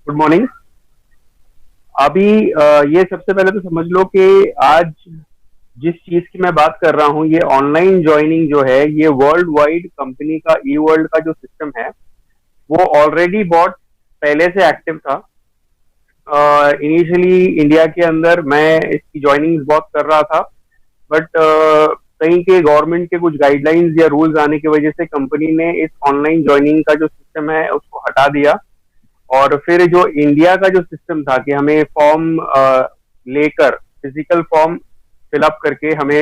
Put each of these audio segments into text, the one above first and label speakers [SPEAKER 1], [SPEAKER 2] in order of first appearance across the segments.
[SPEAKER 1] Good morning. अभी ये सबसे पहले तो समझ लो कि आज जिस चीज की मैं बात कर रहा हूँ, ये ऑनलाइन ज्वाइनिंग जो है, ये वर्ल्ड वाइड कंपनी का ई वर्ल्ड का जो सिस्टम है, वो ऑलरेडी बहुत पहले से एक्टिव था। इनिशियली इंडिया के अंदर मैं इसकी ज्वाइनिंग बहुत कर रहा था, बट कहीं के गवर्नमेंट के कुछ गाइडलाइंस या रूल्स आने की वजह से कंपनी ने इस ऑनलाइन ज्वाइनिंग का जो सिस्टम है उसको हटा दिया। और फिर जो इंडिया का जो सिस्टम था कि हमें फॉर्म लेकर फिजिकल फॉर्म फिलअप करके हमें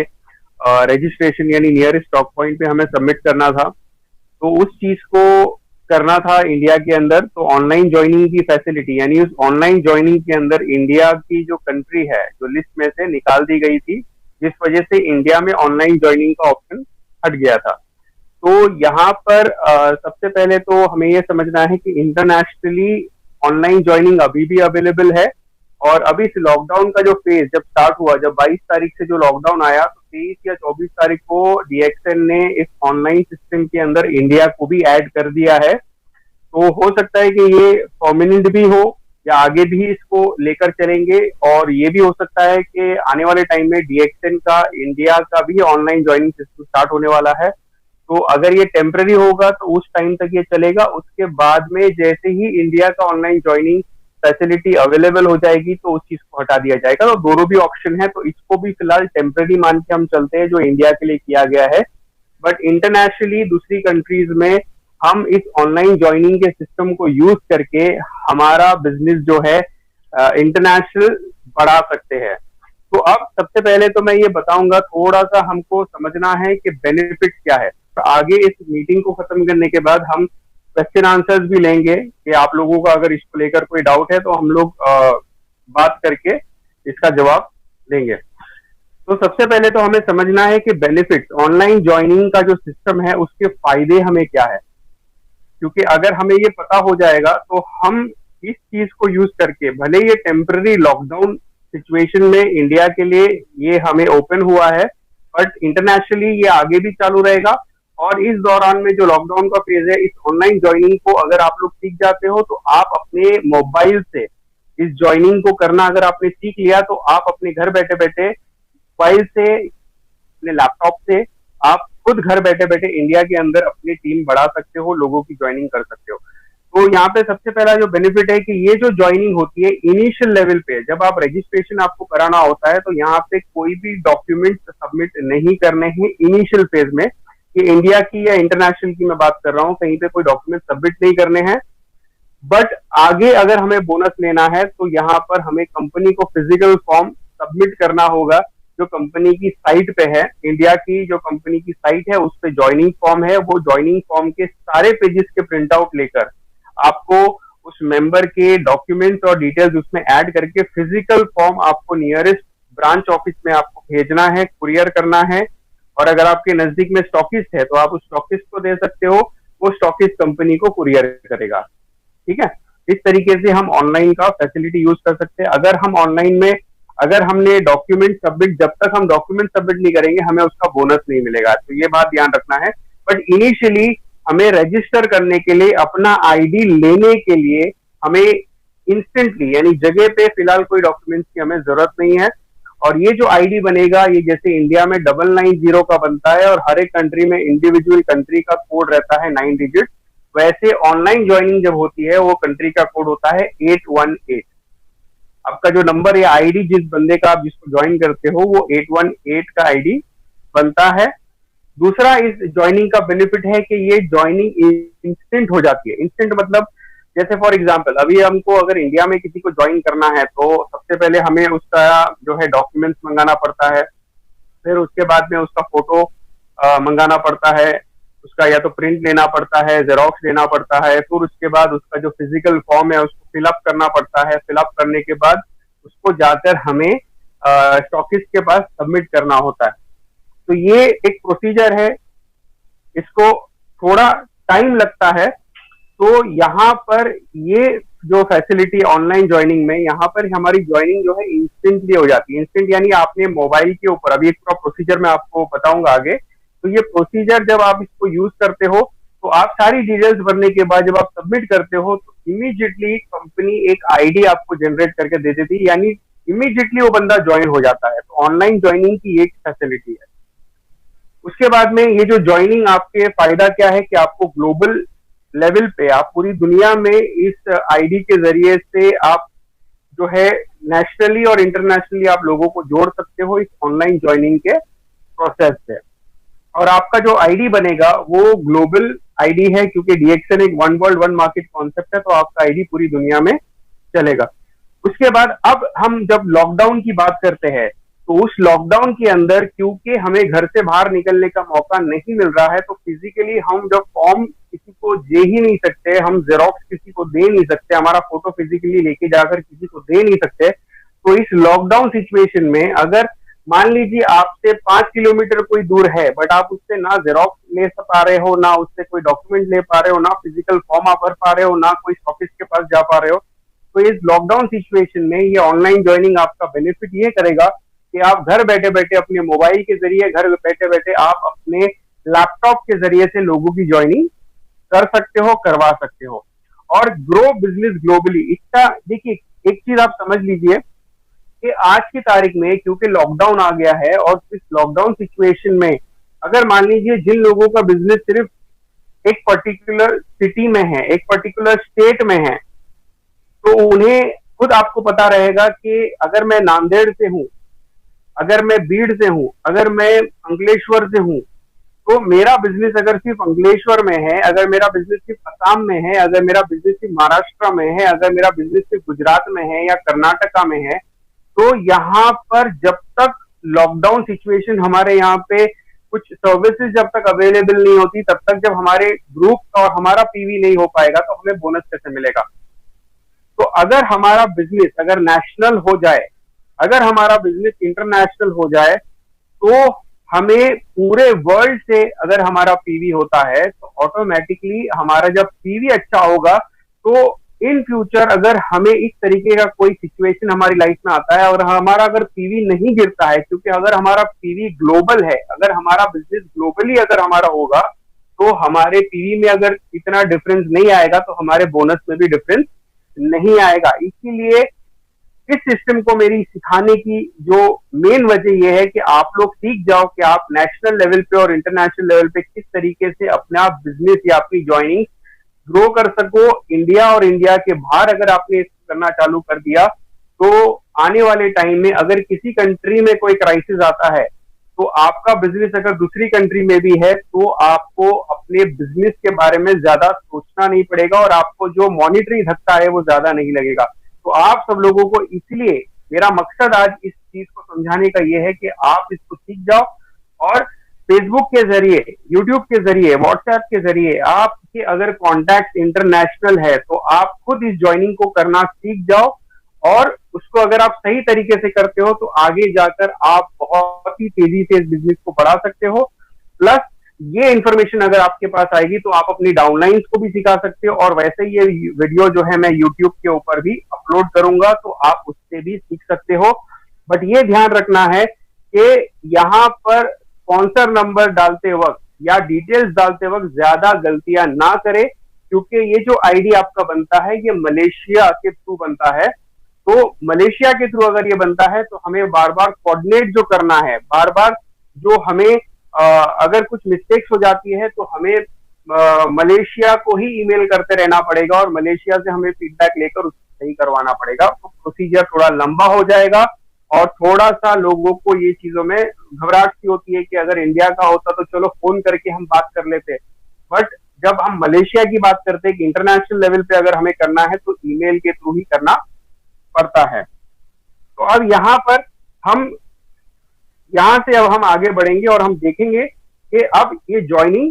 [SPEAKER 1] रजिस्ट्रेशन यानी नियरेस्ट स्टॉक पॉइंट पे हमें सबमिट करना था, तो उस चीज को करना था इंडिया के अंदर। तो ऑनलाइन ज्वाइनिंग की फैसिलिटी यानी उस ऑनलाइन ज्वाइनिंग के अंदर इंडिया की जो कंट्री है जो लिस्ट में से निकाल दी गई थी, जिस वजह से इंडिया में ऑनलाइन ज्वाइनिंग का ऑप्शन हट गया था। तो यहाँ पर सबसे पहले तो हमें ये समझना है कि इंटरनेशनली ऑनलाइन ज्वाइनिंग अभी भी अवेलेबल है। और अभी इस लॉकडाउन का जो फेज जब स्टार्ट हुआ, जब 22 तारीख से जो लॉकडाउन आया, तो 23 या 24 तारीख को डीएक्सएन ने इस ऑनलाइन सिस्टम के अंदर इंडिया को भी ऐड कर दिया है। तो हो सकता है कि ये परमानेंट भी हो या आगे भी इसको लेकर चलेंगे। और ये भी हो सकता है कि आने वाले टाइम में डीएक्सएन का इंडिया का भी ऑनलाइन ज्वाइनिंग सिस्टम स्टार्ट होने वाला है। तो अगर ये टेम्पररी होगा तो उस टाइम तक ये चलेगा। उसके बाद में जैसे ही इंडिया का ऑनलाइन ज्वाइनिंग फैसिलिटी अवेलेबल हो जाएगी तो उस चीज को हटा दिया जाएगा। तो दोनों भी ऑप्शन है, तो इसको भी फिलहाल टेम्पररी मान के हम चलते हैं जो इंडिया के लिए किया गया है। बट इंटरनेशनली दूसरी कंट्रीज में हम इस ऑनलाइन ज्वाइनिंग के सिस्टम को यूज करके हमारा बिजनेस जो है इंटरनेशनल बढ़ा सकते हैं। तो अब सबसे पहले तो मैं ये बताऊंगा, थोड़ा सा हमको समझना है कि बेनिफिट क्या है। तो आगे इस मीटिंग को खत्म करने के बाद हम क्वेश्चन आंसर्स भी लेंगे कि आप लोगों का अगर इसको लेकर कोई डाउट है तो हम लोग बात करके इसका जवाब देंगे। तो सबसे पहले तो हमें समझना है कि बेनिफिट ऑनलाइन ज्वाइनिंग का जो सिस्टम है उसके फायदे हमें क्या है। क्योंकि अगर हमें ये पता हो जाएगा तो हम इस चीज को यूज करके, भले ये टेम्पररी लॉकडाउन सिचुएशन में इंडिया के लिए ये हमें ओपन हुआ है, बट इंटरनेशनली ये आगे भी चालू रहेगा। और इस दौरान में जो लॉकडाउन का फेज है, इस ऑनलाइन ज्वाइनिंग को अगर आप लोग सीख जाते हो तो आप अपने मोबाइल से इस ज्वाइनिंग को करना अगर आपने सीख लिया तो आप अपने घर बैठे बैठे मोबाइल से, अपने लैपटॉप से आप खुद घर बैठे बैठे इंडिया के अंदर अपनी टीम बढ़ा सकते हो, लोगों की ज्वाइनिंग कर सकते हो। तो यहाँ पे सबसे पहला जो बेनिफिट है कि ये जो ज्वाइनिंग होती है इनिशियल लेवल पे, जब आप रजिस्ट्रेशन आपको कराना होता है तो यहाँ पे कोई भी डॉक्यूमेंट सबमिट नहीं करने हैं इनिशियल फेज में। कि इंडिया की या इंटरनेशनल की मैं बात कर रहा हूँ, कहीं पे कोई डॉक्यूमेंट सबमिट नहीं करने हैं। बट आगे अगर हमें बोनस लेना है तो यहाँ पर हमें कंपनी को फिजिकल फॉर्म सबमिट करना होगा जो कंपनी की साइट पे है। इंडिया की जो कंपनी की साइट है उस पे ज्वाइनिंग फॉर्म है, वो ज्वाइनिंग फॉर्म के सारे पेजेस के प्रिंट आउट लेकर आपको उस मेंबर के डॉक्यूमेंट्स और डिटेल्स उसमें ऐड करके फिजिकल फॉर्म आपको नियरेस्ट ब्रांच ऑफिस में आपको भेजना है, कुरियर करना है। और अगर आपके नजदीक में स्टॉकिस्ट है तो आप उस स्टॉकिस्ट को दे सकते हो, वो स्टॉकिस्ट कंपनी को कुरियर करेगा। ठीक है, इस तरीके से हम ऑनलाइन का फैसिलिटी यूज कर सकते हैं। अगर हम ऑनलाइन में अगर हमने डॉक्यूमेंट सबमिट, जब तक हम डॉक्यूमेंट सबमिट नहीं करेंगे हमें उसका बोनस नहीं मिलेगा, तो ये बात ध्यान रखना है। बट इनिशियली हमें रजिस्टर करने के लिए, अपना आईडी लेने के लिए हमें इंस्टेंटली यानी जगह पे फिलहाल कोई डॉक्यूमेंट्स की हमें जरूरत नहीं है। और ये जो आईडी बनेगा, ये जैसे इंडिया में 990 का बनता है और हर एक कंट्री में इंडिविजुअल कंट्री का कोड रहता है 9 डिजिट, वैसे ऑनलाइन ज्वाइनिंग जब होती है वो कंट्री का कोड होता है 818। आपका जो नंबर या आईडी जिस बंदे का आप जिसको ज्वाइन करते हो वो 818 का आईडी बनता है। दूसरा इस ज्वाइनिंग का बेनिफिट है कि ये ज्वाइनिंग इंस्टेंट हो जाती है। इंस्टेंट मतलब जैसे फॉर एग्जांपल अभी हमको अगर इंडिया में किसी को ज्वाइन करना है तो सबसे पहले हमें उसका जो है डॉक्यूमेंट्स मंगाना पड़ता है, फिर उसके बाद में उसका फोटो मंगाना पड़ता है, उसका या तो प्रिंट लेना पड़ता है, जेरोक्स लेना पड़ता है, फिर उसके बाद उसका जो फिजिकल फॉर्म है उसको फिलअप करना पड़ता है। फिलअप करने के बाद उसको जाकर हमें स्टॉकिस्ट के पास सबमिट करना होता है। तो ये एक प्रोसीजर है, इसको थोड़ा टाइम लगता है। तो यहाँ पर ये जो फैसिलिटी ऑनलाइन ज्वाइनिंग में, यहाँ पर हमारी ज्वाइनिंग जो है इंस्टेंटली हो जाती है। इंस्टेंट यानी आपने मोबाइल के ऊपर, अभी एक पूरा प्रोसीजर मैं आपको बताऊंगा आगे। तो ये प्रोसीजर जब आप इसको यूज करते हो तो आप सारी डिटेल्स भरने के बाद जब आप सबमिट करते हो तो इमीडिएटली कंपनी एक आईडी आपको जनरेट करके दे देती है, यानी इमीडिएटली वो बंदा ज्वाइन हो जाता है। तो ऑनलाइन ज्वाइनिंग की एक फैसिलिटी है। उसके बाद में ये जो ज्वाइनिंग आपके फायदा क्या है कि आपको ग्लोबल लेवल पे आप पूरी दुनिया में इस आईडी के जरिए से आप जो है नेशनली और इंटरनेशनली आप लोगों को जोड़ सकते हो इस ऑनलाइन ज्वाइनिंग के प्रोसेस से। और आपका जो आईडी बनेगा वो ग्लोबल आईडी है, क्योंकि डीएक्सएन एक one world one market concept है, तो आपका आईडी पूरी दुनिया में चलेगा। उसके बाद अब हम जब लॉकडाउन की बात करते हैं, तो उस लॉकडाउन के अंदर क्योंकि हमें घर से बाहर निकलने का मौका नहीं मिल रहा है, तो फिजिकली हम जब फॉर्म किसी को दे ही नहीं सकते, हम जेरोक्स किसी को दे नहीं सकते, हमारा फोटो फिजिकली लेके जाकर किसी को दे नहीं सकते, तो इस लॉकडाउन सिचुएशन में अगर मान लीजिए आपसे 5 किलोमीटर कोई दूर है, बट आप उससे ना जेरोक्स ले पा रहे हो, ना उससे कोई डॉक्यूमेंट ले पा रहे हो, ना फिजिकल फॉर्म आप भर पा रहे हो, ना कोई ऑफिस के पास जा पा रहे हो, तो इस लॉकडाउन सिचुएशन में ये ऑनलाइन ज्वाइनिंग आपका बेनिफिट ये करेगा कि आप घर बैठे बैठे अपने मोबाइल के जरिए, घर बैठे बैठे आप अपने लैपटॉप के जरिए से लोगों की ज्वाइनिंग कर सकते हो, करवा सकते हो और ग्रो बिजनेस ग्लोबली। इसका देखिए एक चीज आप समझ लीजिए कि आज की तारीख में क्योंकि लॉकडाउन आ गया है और इस लॉकडाउन सिचुएशन में अगर मान लीजिए जिन लोगों का बिजनेस सिर्फ एक पर्टिकुलर सिटी में है, एक पर्टिकुलर स्टेट में है, तो उन्हें खुद आपको पता रहेगा कि अगर मैं नांदेड़ से हूं, अगर मैं बीड़ से हूं, अगर मैं अंकलेश्वर से हूं, तो मेरा बिजनेस अगर सिर्फ अंकलेश्वर में है, अगर मेरा बिजनेस सिर्फ असम में है, अगर मेरा बिजनेस सिर्फ महाराष्ट्र में है, अगर मेरा बिजनेस सिर्फ गुजरात में है या कर्नाटका में है, तो यहाँ पर जब तक लॉकडाउन सिचुएशन हमारे यहाँ पे कुछ सर्विसेज जब तक अवेलेबल नहीं होती, तब तक जब हमारे ग्रुप और हमारा पीवी नहीं हो पाएगा तो हमें बोनस कैसे मिलेगा। तो अगर हमारा बिजनेस अगर नेशनल हो जाए, अगर हमारा बिजनेस इंटरनेशनल हो जाए, तो हमें पूरे वर्ल्ड से अगर हमारा पीवी होता है तो ऑटोमेटिकली हमारा जब पीवी अच्छा होगा तो इन फ्यूचर अगर हमें इस तरीके का कोई सिचुएशन हमारी लाइफ में आता है और हमारा अगर पीवी नहीं गिरता है, क्योंकि अगर हमारा पीवी ग्लोबल है, अगर हमारा बिजनेस ग्लोबली अगर हमारा होगा, तो हमारे पीवी में अगर इतना डिफरेंस नहीं आएगा तो हमारे बोनस में भी डिफरेंस नहीं आएगा। इसीलिए इस सिस्टम को मेरी सिखाने की जो मेन वजह यह है कि आप लोग सीख जाओ कि आप नेशनल लेवल पे और इंटरनेशनल लेवल पे किस तरीके से अपना बिजनेस या अपनी ज्वाइनिंग ग्रो कर सको। इंडिया और इंडिया के बाहर अगर आपने इसको करना चालू कर दिया तो आने वाले टाइम में अगर किसी कंट्री में कोई क्राइसिस आता है, तो आपका बिजनेस अगर दूसरी कंट्री में भी है तो आपको अपने बिजनेस के बारे में ज्यादा सोचना नहीं पड़ेगा और आपको जो मॉनिटरी धक्का है वो ज्यादा नहीं लगेगा। तो आप सब लोगों को, इसलिए मेरा मकसद आज इस चीज को समझाने का यह है कि आप इसको सीख जाओ और फेसबुक के जरिए, यूट्यूब के जरिए, व्हाट्सएप के जरिए आपके अगर कॉन्टैक्ट इंटरनेशनल है तो आप खुद इस ज्वाइनिंग को करना सीख जाओ और उसको अगर आप सही तरीके से करते हो तो आगे जाकर आप बहुत ही तेजी से इस बिजनेस को बढ़ा सकते हो। प्लस ये इंफॉर्मेशन अगर आपके पास आएगी तो आप अपनी डाउनलाइंस को भी सिखा सकते हो और वैसे ही ये वीडियो जो है मैं यूट्यूब के ऊपर भी अपलोड करूंगा तो आप उससे भी सीख सकते हो। बट ये ध्यान रखना है कि यहाँ पर स्पॉन्सर नंबर डालते वक्त या डिटेल्स डालते वक्त ज्यादा गलतियां ना करें, क्योंकि ये जो आईडी आपका बनता है ये मलेशिया के थ्रू बनता है। तो मलेशिया के थ्रू अगर ये बनता है तो हमें बार बार कोऑर्डिनेट जो करना है, बार बार जो हमें अगर कुछ मिस्टेक्स हो जाती है तो हमें मलेशिया को ही ईमेल करते रहना पड़ेगा और मलेशिया से हमें फीडबैक लेकर उसको सही करवाना पड़ेगा। तो प्रोसीजर थोड़ा लंबा हो जाएगा और थोड़ा सा लोगों को ये चीजों में घबराहट सी होती है कि अगर इंडिया का होता तो चलो फोन करके हम बात कर लेते, बट जब हम मलेशिया की बात करते हैं कि इंटरनेशनल लेवल पे अगर हमें करना है तो ईमेल के थ्रू ही करना पड़ता है। तो अब यहाँ से अब हम आगे बढ़ेंगे और हम देखेंगे कि अब ये ज्वाइनिंग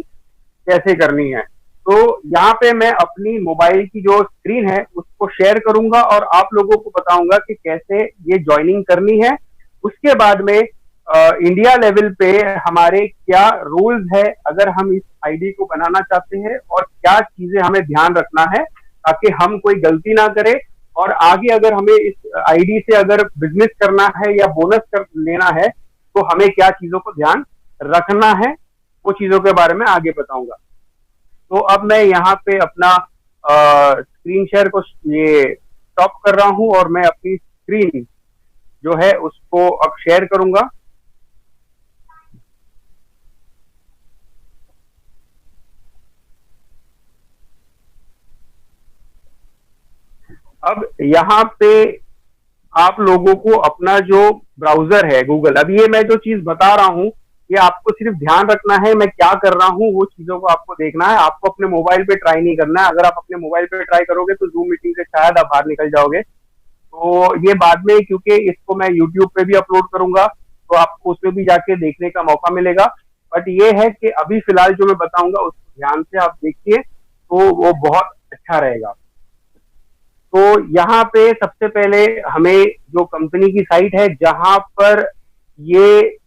[SPEAKER 1] कैसे करनी है। तो यहाँ पे मैं अपनी मोबाइल की जो स्क्रीन है उसको शेयर करूंगा और आप लोगों को बताऊंगा कि कैसे ये ज्वाइनिंग करनी है। उसके बाद में इंडिया लेवल पे हमारे क्या रूल्स है अगर हम इस आईडी को बनाना चाहते हैं और क्या चीजें हमें ध्यान रखना है ताकि हम कोई गलती ना करें और आगे अगर हमें इस आईडी से अगर बिजनेस करना है या बोनस कर लेना है तो हमें क्या चीजों को ध्यान रखना है, वो चीजों के बारे में आगे बताऊंगा। तो अब मैं यहाँ पे अपना स्क्रीन शेयर को ये स्टॉप कर रहा हूं और मैं अपनी स्क्रीन जो है उसको अब शेयर करूंगा। अब यहाँ पे आप लोगों को अपना जो ब्राउजर है गूगल, अब ये मैं जो चीज बता रहा हूँ ये आपको सिर्फ ध्यान रखना है, मैं क्या कर रहा हूँ वो चीजों को आपको देखना है, आपको अपने मोबाइल पे ट्राई नहीं करना है। अगर आप अपने मोबाइल पे ट्राई करोगे तो जूम मीटिंग से शायद आप बाहर निकल जाओगे। तो ये बाद में, क्योंकि इसको मैं यूट्यूब पे भी अपलोड करूंगा तो आपको उसमें भी जाके देखने का मौका मिलेगा। बट ये है कि अभी फिलहाल जो मैं बताऊंगा उसको ध्यान से आप देखिए तो वो बहुत अच्छा रहेगा। तो यहाँ पे सबसे पहले हमें जो कंपनी की साइट है जहां पर ये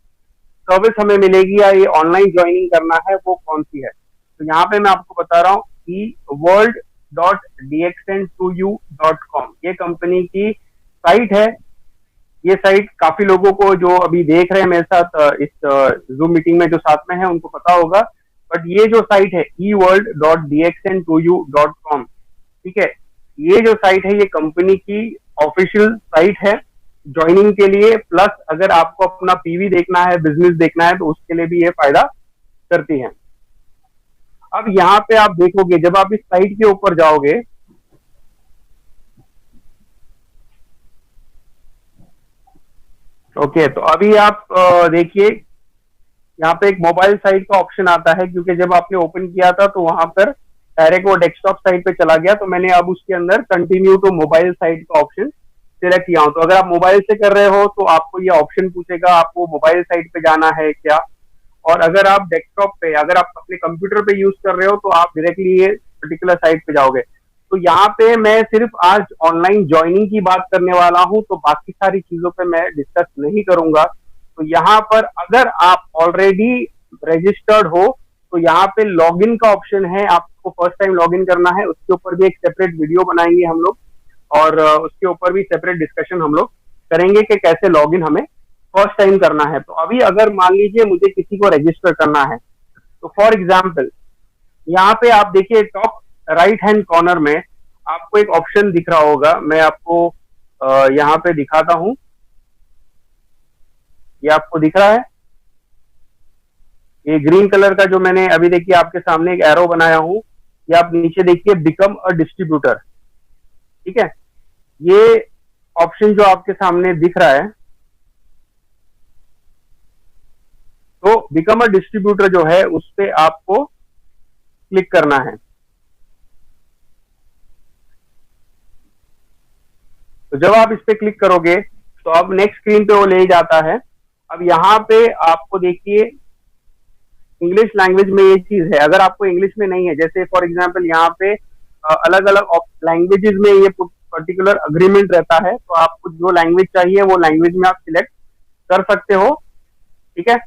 [SPEAKER 1] सर्विस हमें मिलेगी या ये ऑनलाइन ज्वाइनिंग करना है वो कौन सी है, तो यहाँ पे मैं आपको बता रहा हूँ कि world.dxn2u.com ये कंपनी की साइट है। ये साइट काफी लोगों को जो अभी देख रहे हैं मेरे साथ इस जूम मीटिंग में जो साथ में है उनको पता होगा। बट ये जो साइट है eworld.dxn2u.com, ठीक है, ये जो साइट है ये कंपनी की ऑफिशियल साइट है ज्वाइनिंग के लिए। प्लस अगर आपको अपना पीवी देखना है, बिजनेस देखना है तो उसके लिए भी ये फायदा करती है। अब यहाँ पे आप देखोगे जब आप इस साइट के ऊपर जाओगे, ओके, तो अभी आप देखिए यहाँ पे एक मोबाइल साइट का ऑप्शन आता है, क्योंकि जब आपने ओपन किया था तो वहां पर डायरेक्ट वो डेस्कटॉप साइट पे चला गया, तो मैंने अब उसके अंदर कंटिन्यू टू मोबाइल साइट का ऑप्शन सिलेक्ट किया हूं। तो अगर आप मोबाइल से कर रहे हो तो आपको ये ऑप्शन पूछेगा आपको मोबाइल साइट पे जाना है क्या, और अगर आप डेस्कटॉप पे, अगर आप अपने कंप्यूटर पे यूज कर रहे हो तो आप डायरेक्टली ये पर्टिकुलर साइट पे जाओगे। तो यहाँ पे मैं सिर्फ आज ऑनलाइन ज्वाइनिंग की बात करने वाला हूँ, तो बाकी सारी चीजों पे मैं डिस्कस नहीं करूंगा। तो यहाँ पर अगर आप ऑलरेडी रजिस्टर्ड हो तो यहाँ पे लॉगिन का ऑप्शन है, आपको फर्स्ट टाइम लॉगिन करना है, उसके ऊपर भी एक सेपरेट वीडियो बनाएंगे हम लोग और उसके ऊपर भी सेपरेट डिस्कशन हम लोग करेंगे कि कैसे लॉगिन हमें फर्स्ट टाइम करना है। तो अभी अगर मान लीजिए मुझे किसी को रजिस्टर करना है, तो फॉर एग्जाम्पल यहाँ पे आप देखिए टॉप राइट हैंड कॉर्नर में आपको एक ऑप्शन दिख रहा होगा, मैं आपको यहाँ पे दिखाता हूं। ये आपको दिख रहा है, ये ग्रीन कलर का जो मैंने अभी देखिए आपके सामने एक एरो बनाया हूं, ये आप नीचे देखिए बिकम अ डिस्ट्रीब्यूटर, ठीक है। ये ऑप्शन जो आपके सामने दिख रहा है, तो बिकम अ डिस्ट्रीब्यूटर जो है उस पे आपको क्लिक करना है। तो जब आप इस पे क्लिक करोगे तो अब नेक्स्ट स्क्रीन पे वो ले जाता है। अब यहाँ पे आपको देखिए इंग्लिश लैंग्वेज में ये चीज है, अगर आपको इंग्लिश में नहीं है, जैसे फॉर एग्जांपल यहाँ पे अलग अलग लैंग्वेजेस में ये पर्टिकुलर अग्रीमेंट रहता है, तो आपको जो लैंग्वेज चाहिए वो लैंग्वेज में आप सिलेक्ट कर सकते हो, ठीक है।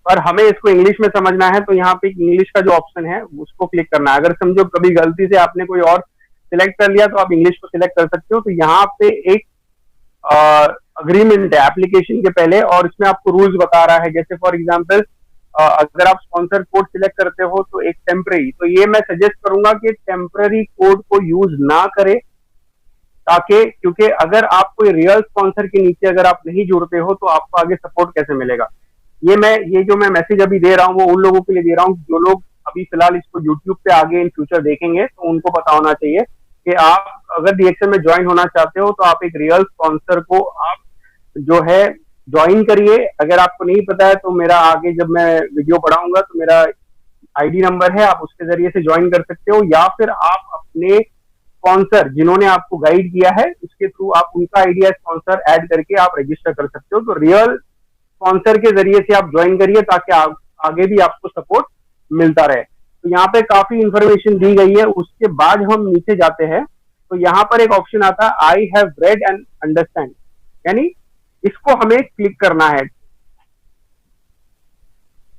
[SPEAKER 1] पर हमें इसको इंग्लिश में समझना है तो यहाँ पे इंग्लिश का जो ऑप्शन है उसको क्लिक करना है। अगर समझो कभी गलती से आपने कोई और सिलेक्ट कर लिया तो आप इंग्लिश को सिलेक्ट कर सकते हो। तो यहाँ पे एक अग्रीमेंट है एप्लीकेशन के पहले और इसमें आपको रूल्स बता रहा है, जैसे फॉर एग्जांपल अगर आप स्पॉन्सर कोड सिलेक्ट करते हो तो एक टेम्पररी, तो ये मैं सजेस्ट करूंगा कि टेम्पररी कोड को यूज ना करें, ताकि क्योंकि अगर आप कोई रियल स्पॉन्सर के नीचे अगर आप नहीं जुड़ते हो तो आपको आगे सपोर्ट कैसे मिलेगा। ये जो मैं मैसेज अभी दे रहा हूँ वो उन लोगों के लिए दे रहा हूँ जो लोग अभी फिलहाल इसको यूट्यूब पे आगे इन फ्यूचर देखेंगे, तो उनको पता होना चाहिए कि आप अगर डीएक्सएन में ज्वाइन होना चाहते हो तो आप एक रियल स्पॉन्सर को आप जो है ज्वाइन करिए। अगर आपको नहीं पता है तो मेरा आगे जब मैं वीडियो बढ़ाऊंगा तो मेरा आईडी नंबर है, आप उसके जरिए से ज्वाइन कर सकते हो, या फिर आप अपने स्पॉन्सर जिन्होंने आपको गाइड किया है उसके थ्रू आप उनका आइडिया स्पॉन्सर ऐड करके आप रजिस्टर कर सकते हो। तो रियल स्पॉन्सर के जरिए से आप ज्वाइन करिए ताकि आगे भी आपको सपोर्ट मिलता रहे। तो यहाँ पे काफी इंफॉर्मेशन दी गई है। उसके बाद हम नीचे जाते हैं तो यहाँ पर एक ऑप्शन आता है I have read and understand, यानी इसको हमें क्लिक करना है।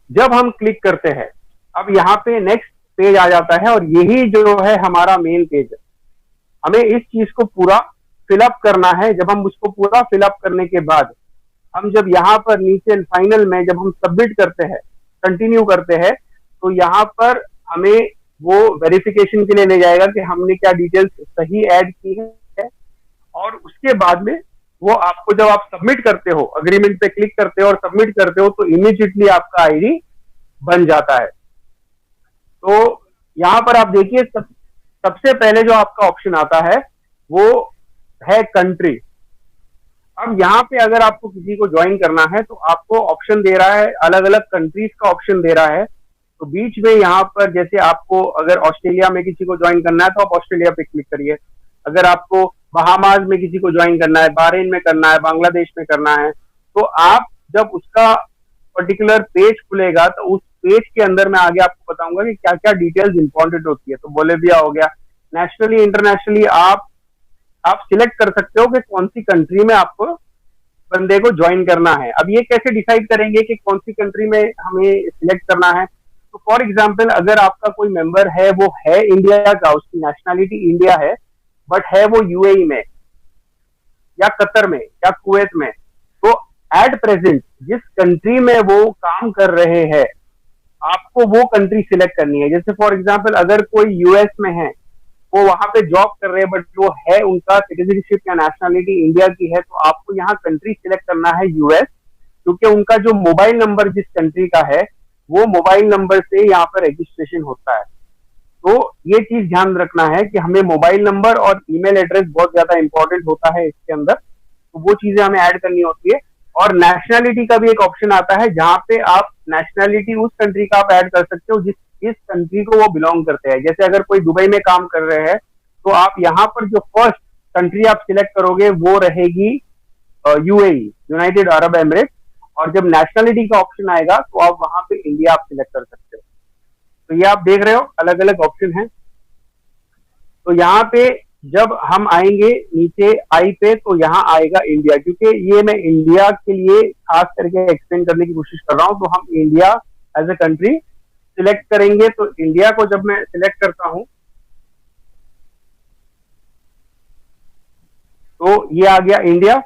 [SPEAKER 1] जब हम क्लिक करते हैं अब यहाँ पे नेक्स्ट पेज आ जाता है और यही जो है हमारा मेन पेज है। हमें इस चीज को पूरा फिलअप करना है। जब हम उसको पूरा फिलअप करने के बाद हम जब यहाँ पर नीचे फाइनल में जब हम सबमिट करते हैं, कंटिन्यू करते हैं, तो यहाँ पर हमें वो वेरिफिकेशन के लिए ले जाएगा कि हमने क्या डिटेल्स सही ऐड की है, और उसके बाद में वो आपको, जब आप सबमिट करते हो, अग्रीमेंट पे क्लिक करते हो और सबमिट करते हो, तो इमीडिएटली आपका आईडी बन जाता है। तो यहाँ पर आप देखिए, सबसे पहले जो आपका ऑप्शन आता है वो है कंट्री। अब यहाँ पे अगर आपको किसी को ज्वाइन करना है तो आपको ऑप्शन दे रहा है, अलग अलग कंट्रीज का ऑप्शन दे रहा है। तो बीच में यहाँ पर जैसे आपको अगर ऑस्ट्रेलिया में किसी को ज्वाइन करना है तो आप ऑस्ट्रेलिया पे क्लिक करिए। अगर आपको बहामाज में किसी को ज्वाइन करना है, बहरीन में करना है, बांग्लादेश में करना है, तो आप जब उसका पर्टिकुलर पेज खुलेगा तो उस पेज के अंदर मैं आगे आपको बताऊंगा कि क्या क्या डिटेल्स इंपॉर्टेंट होती है। तो बोलेविया हो गया, नेशनली इंटरनेशनली आप सिलेक्ट कर सकते हो कि कौन सी कंट्री में आपको बंदे को ज्वाइन करना है। अब ये कैसे डिसाइड करेंगे कि कौन सी कंट्री में हमें सिलेक्ट करना है? तो फॉर एग्जांपल, अगर आपका कोई मेंबर है, वो है इंडिया का, उसकी नेशनैलिटी इंडिया है, बट है वो यूएई में या कतर में या कुवैत में, तो एट प्रेजेंट जिस कंट्री में वो काम कर रहे हैं आपको वो कंट्री सिलेक्ट करनी है। जैसे फॉर एग्जांपल, अगर कोई यूएस में है, वो वहां पे जॉब कर रहे हैं, बट वो है, उनका सिटीजनशिप या नेशनैलिटी इंडिया की है, तो आपको यहाँ कंट्री सिलेक्ट करना है यूएस, क्योंकि उनका जो मोबाइल नंबर जिस कंट्री का है वो मोबाइल नंबर से यहाँ पर रजिस्ट्रेशन होता है। तो ये चीज ध्यान रखना है कि हमें मोबाइल नंबर और ईमेल एड्रेस बहुत ज्यादा इंपॉर्टेंट होता है इसके अंदर, तो वो चीजें हमें ऐड करनी होती है। और नेशनैलिटी का भी एक ऑप्शन आता है जहां पे आप नेशनैलिटी उस कंट्री का आप ऐड कर सकते हो जिस कंट्री को वो बिलोंग करते हैं। जैसे अगर कोई दुबई में काम कर रहे हैं तो आप यहाँ पर जो फर्स्ट कंट्री आप सिलेक्ट करोगे वो रहेगी यूएई, यूनाइटेड अरब एमिरेट, और जब नेशनैलिटी का ऑप्शन आएगा तो आप वहां पे इंडिया आप सिलेक्ट कर सकते हो। तो ये आप देख रहे हो अलग अलग ऑप्शन है। तो यहाँ पे जब हम आएंगे नीचे आई पे तो यहाँ आएगा इंडिया, क्योंकि ये मैं इंडिया के लिए खास करके एक्सप्लेन करने की कोशिश कर रहा हूँ। तो हम India as a country select करेंगे। तो इंडिया को जब मैं सिलेक्ट करता हूं तो ये आ गया इंडिया।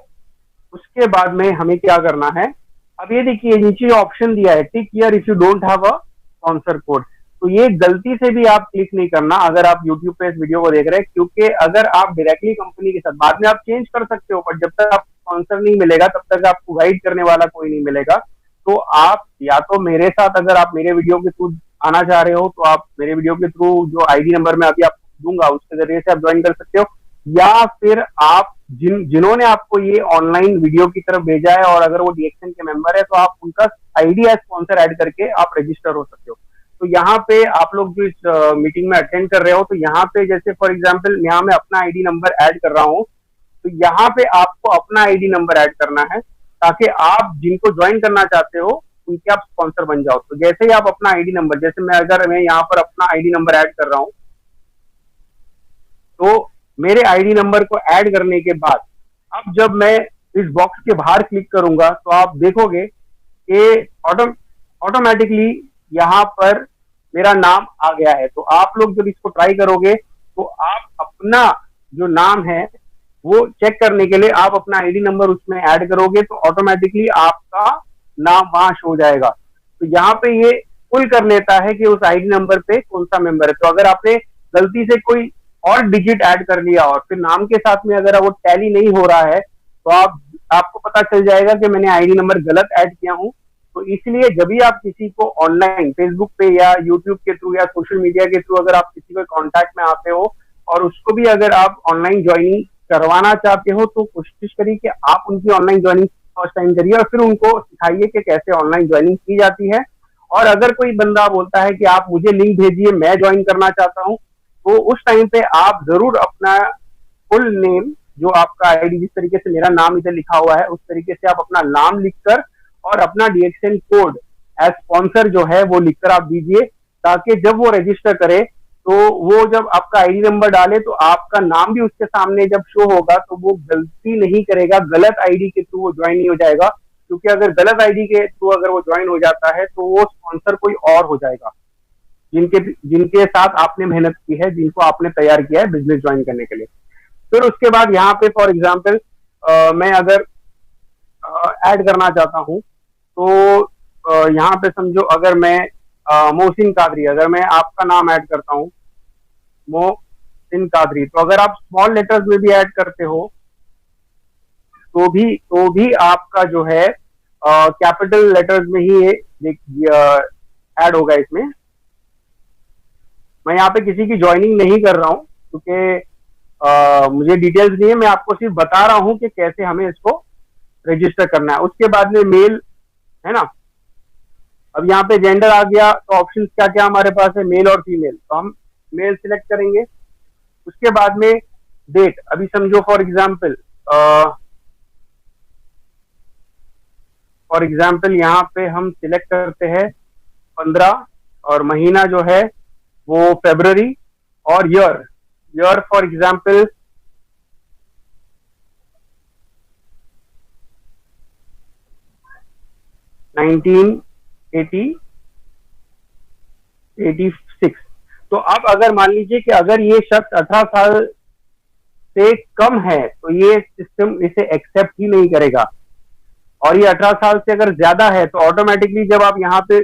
[SPEAKER 1] उसके बाद में हमें क्या करना है, अब ये देखिए नीचे ऑप्शन दिया है tick here if you don't have a sponsor code. तो ये गलती से भी आप क्लिक नहीं करना अगर आप यूट्यूब पे इस वीडियो को देख रहे हैं, क्योंकि अगर आप डायरेक्टली कंपनी के साथ, बाद में आप चेंज कर सकते हो, पर जब तक आप स्पॉन्सर नहीं मिलेगा तब तक आपको गाइड करने वाला कोई नहीं मिलेगा। तो आप या तो मेरे साथ, अगर आप मेरे वीडियो के थ्रू आना चाह रहे हो तो आप मेरे वीडियो के थ्रू जो आईडी नंबर मैं अभी आपको दूंगा उसके जरिए से आप ज्वाइन कर सकते हो, या फिर आप जिन्होंने आपको ये ऑनलाइन वीडियो की तरफ भेजा है और अगर वो डीएक्सएन के मेंबर है तो आप उनका आईडी एज स्पॉन्सर ऐड करके आप रजिस्टर हो सकते हो। तो यहाँ पे आप लोग जो इस मीटिंग में अटेंड कर रहे हो, तो यहाँ पे जैसे फॉर एग्जांपल यहाँ मैं अपना आईडी नंबर ऐड कर रहा हूँ, तो यहाँ पे आपको अपना आईडी नंबर ऐड करना है ताकि आप जिनको ज्वाइन करना चाहते हो उनके आप स्पॉन्सर बन जाओ। तो जैसे ही आप अपना आईडी नंबर, जैसे मैं यहाँ पर अपना आईडी नंबर ऐड कर रहा हूँ, तो मेरे आईडी नंबर को ऐड करने के बाद अब जब मैं इस बॉक्स के बाहर क्लिक करूंगा तो आप देखोगे कि ऑटोमेटिकली यहाँ पर मेरा नाम आ गया है। तो आप लोग जब इसको ट्राई करोगे तो आप अपना जो नाम है वो चेक करने के लिए आप अपना आईडी नंबर उसमें ऐड करोगे तो ऑटोमेटिकली आपका नाम वहां शो हो जाएगा। तो यहाँ पे ये पुल कर लेता है कि उस आईडी नंबर पे कौन सा मेंबर है। तो अगर आपने गलती से कोई और डिजिट ऐड कर लिया और फिर नाम के साथ में अगर वो टैली नहीं हो रहा है तो आपको पता चल जाएगा कि मैंने आईडी नंबर गलत ऐड किया हूं। तो इसलिए जब भी आप किसी को ऑनलाइन फेसबुक पे या यूट्यूब के थ्रू या सोशल मीडिया के थ्रू अगर आप किसी को कॉन्टैक्ट में आते हो और उसको भी अगर आप ऑनलाइन ज्वाइनिंग करवाना चाहते हो तो कोशिश करिए कि आप उनकी ऑनलाइन ज्वाइनिंग फर्स्ट टाइम करिए और फिर उनको सिखाइए कि कैसे ऑनलाइन ज्वाइनिंग की जाती है। और अगर कोई बंदा बोलता है कि आप मुझे लिंक भेजिए मैं ज्वाइन करना चाहता हूँ, तो उस टाइम पे आप जरूर अपना फुल नेम, जो आपका आईडी जिस तरीके से मेरा नाम इधर लिखा हुआ है उस तरीके से आप अपना नाम लिखकर और अपना डीएक्सएन कोड एज स्पॉन्सर जो है वो लिखकर आप दीजिए, ताकि जब वो रजिस्टर करे तो वो जब आपका आईडी नंबर डाले तो आपका नाम भी उसके सामने जब शो होगा तो वो गलती नहीं करेगा, गलत आईडी के थ्रू वो ज्वाइन नहीं हो जाएगा। क्योंकि अगर गलत आईडी के थ्रू अगर वो ज्वाइन हो जाता है तो वो स्पॉन्सर कोई और हो जाएगा जिनके साथ आपने मेहनत की है, जिनको आपने तैयार किया है बिजनेस ज्वाइन करने के लिए। फिर उसके बाद यहाँ पे फॉर एग्जांपल मैं अगर ऐड करना चाहता हूँ तो यहाँ पे समझो अगर मैं मोहसिन कादरी, अगर मैं आपका नाम ऐड करता हूँ मोहसिन कादरी, तो अगर आप स्मॉल लेटर्स में भी ऐड करते हो तो भी आपका जो है कैपिटल लेटर्स में ही ऐड होगा इसमें। मैं यहाँ पे किसी की ज्वाइनिंग नहीं कर रहा हूँ क्योंकि मुझे डिटेल्स नहीं है, मैं आपको सिर्फ बता रहा हूँ कि कैसे हमें इसको रजिस्टर करना है। उसके बाद में मेल है ना, अब यहाँ पे जेंडर आ गया तो ऑप्शन क्या क्या हमारे पास है, मेल और फीमेल, तो हम मेल सिलेक्ट करेंगे। उसके बाद में डेट, अभी समझो फॉर एग्जाम्पल यहाँ पे हम सिलेक्ट करते हैं 15 और महीना जो है वो फरवरी, और ईयर फॉर एग्जाम्पल 1986। तो अब अगर मान लीजिए कि अगर ये शख्स 18 साल से कम है तो ये सिस्टम इसे एक्सेप्ट ही नहीं करेगा, और ये 18 साल से अगर ज्यादा है तो ऑटोमेटिकली जब आप यहाँ पे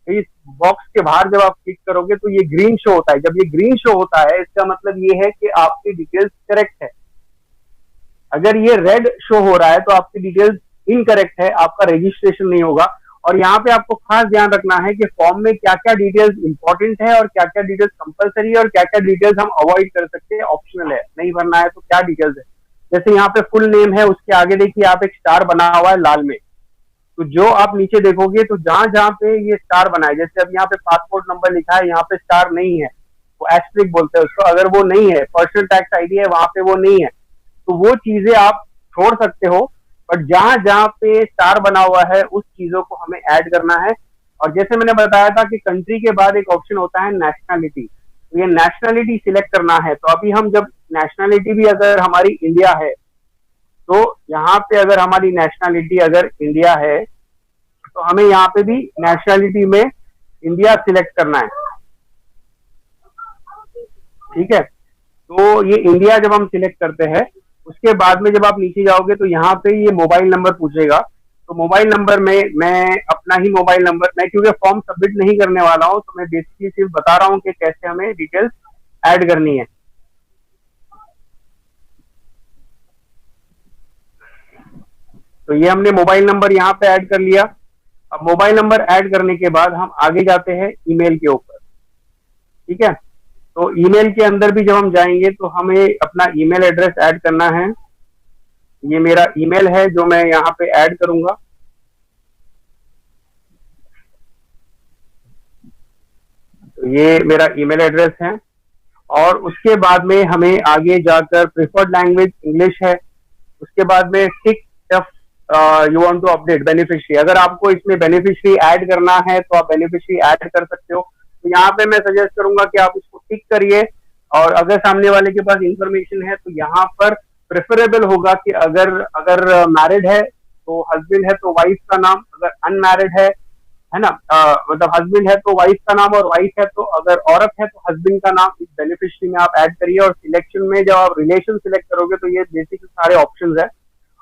[SPEAKER 1] इस बॉक्स के बाहर जब आप क्लिक करोगे तो ये ग्रीन शो होता है। जब ये ग्रीन शो होता है इसका मतलब ये है कि आपकी डिटेल्स करेक्ट है। अगर ये रेड शो हो रहा है तो आपकी डिटेल्स इनकरेक्ट है, आपका रजिस्ट्रेशन नहीं होगा। और यहाँ पे आपको खास ध्यान रखना है कि फॉर्म में क्या क्या डिटेल्स इंपॉर्टेंट है और क्या क्या डिटेल्स कंपलसरी है और क्या क्या डिटेल्स हम अवॉइड कर सकते हैं, ऑप्शनल है, नहीं भरना है तो क्या डिटेल्स है। जैसे यहाँ पे फुल नेम है, उसके आगे देखिए आप एक स्टार बना हुआ है लाल में, तो जो आप नीचे देखोगे तो जहां जहां पे ये स्टार बना है, जैसे अब यहाँ पे पासपोर्ट नंबर लिखा है, यहाँ पे स्टार नहीं है, वो एस्ट्रिक बोलते हैं उसको, अगर वो नहीं है, पर्सनल टैक्स आईडी है वहां पे वो नहीं है, तो वो चीजें आप छोड़ सकते हो। बट जहां जहां पे स्टार बना हुआ है उस चीजों को हमें ऐड करना है। और जैसे मैंने बताया था कि कंट्री के बाद एक ऑप्शन होता है नेशनैलिटी, तो ये नेशनैलिटी सिलेक्ट करना है। तो अभी हम जब नेशनैलिटी भी अगर हमारी इंडिया है, तो यहाँ पे अगर हमारी नेशनैलिटी अगर इंडिया है तो हमें यहाँ पे भी नेशनैलिटी में इंडिया सिलेक्ट करना है, ठीक है। तो ये इंडिया जब हम सिलेक्ट करते हैं उसके बाद में जब आप नीचे जाओगे तो यहाँ पे ये मोबाइल नंबर पूछेगा। तो मोबाइल नंबर में मैं अपना ही मोबाइल नंबर, मैं क्योंकि फॉर्म सबमिट नहीं करने वाला हूँ तो मैं बेसिकली सिर्फ बता रहा हूँ कि कैसे हमें डिटेल्स ऐड करनी है। तो ये हमने मोबाइल नंबर यहाँ पे ऐड कर लिया। अब मोबाइल नंबर ऐड करने के बाद हम आगे जाते हैं ईमेल के ऊपर, ठीक है। तो ईमेल के अंदर भी जब हम जाएंगे तो हमें अपना ईमेल एड्रेस ऐड करना है। ये मेरा ईमेल है जो मैं यहाँ पे ऐड करूंगा। तो ये मेरा ईमेल एड्रेस है, और उसके बाद में हमें आगे जाकर प्रिफर्ड लैंग्वेज इंग्लिश है। उसके बाद में tick if you want to update beneficiary, अगर आपको इसमें बेनिफिशियरी ऐड करना है तो आप बेनिफिशियरी ऐड कर सकते हो। तो यहाँ पे मैं सजेस्ट करूंगा कि आप इसको टिक करिए, और अगर सामने वाले के पास इंफॉर्मेशन है तो यहाँ पर प्रेफरेबल होगा कि अगर अगर मैरिड है तो हस्बैंड है तो वाइफ का नाम, अगर अनमैरिड है ना, मतलब हस्बैंड है तो वाइफ का नाम, और वाइफ है तो अगर औरत है तो हस्बैंड का नाम इस बेनिफिशियरी में आप ऐड करिए। और सिलेक्शन में जब आप रिलेशन सिलेक्ट करोगे तो ये बेसिक सारे ऑप्शंस है,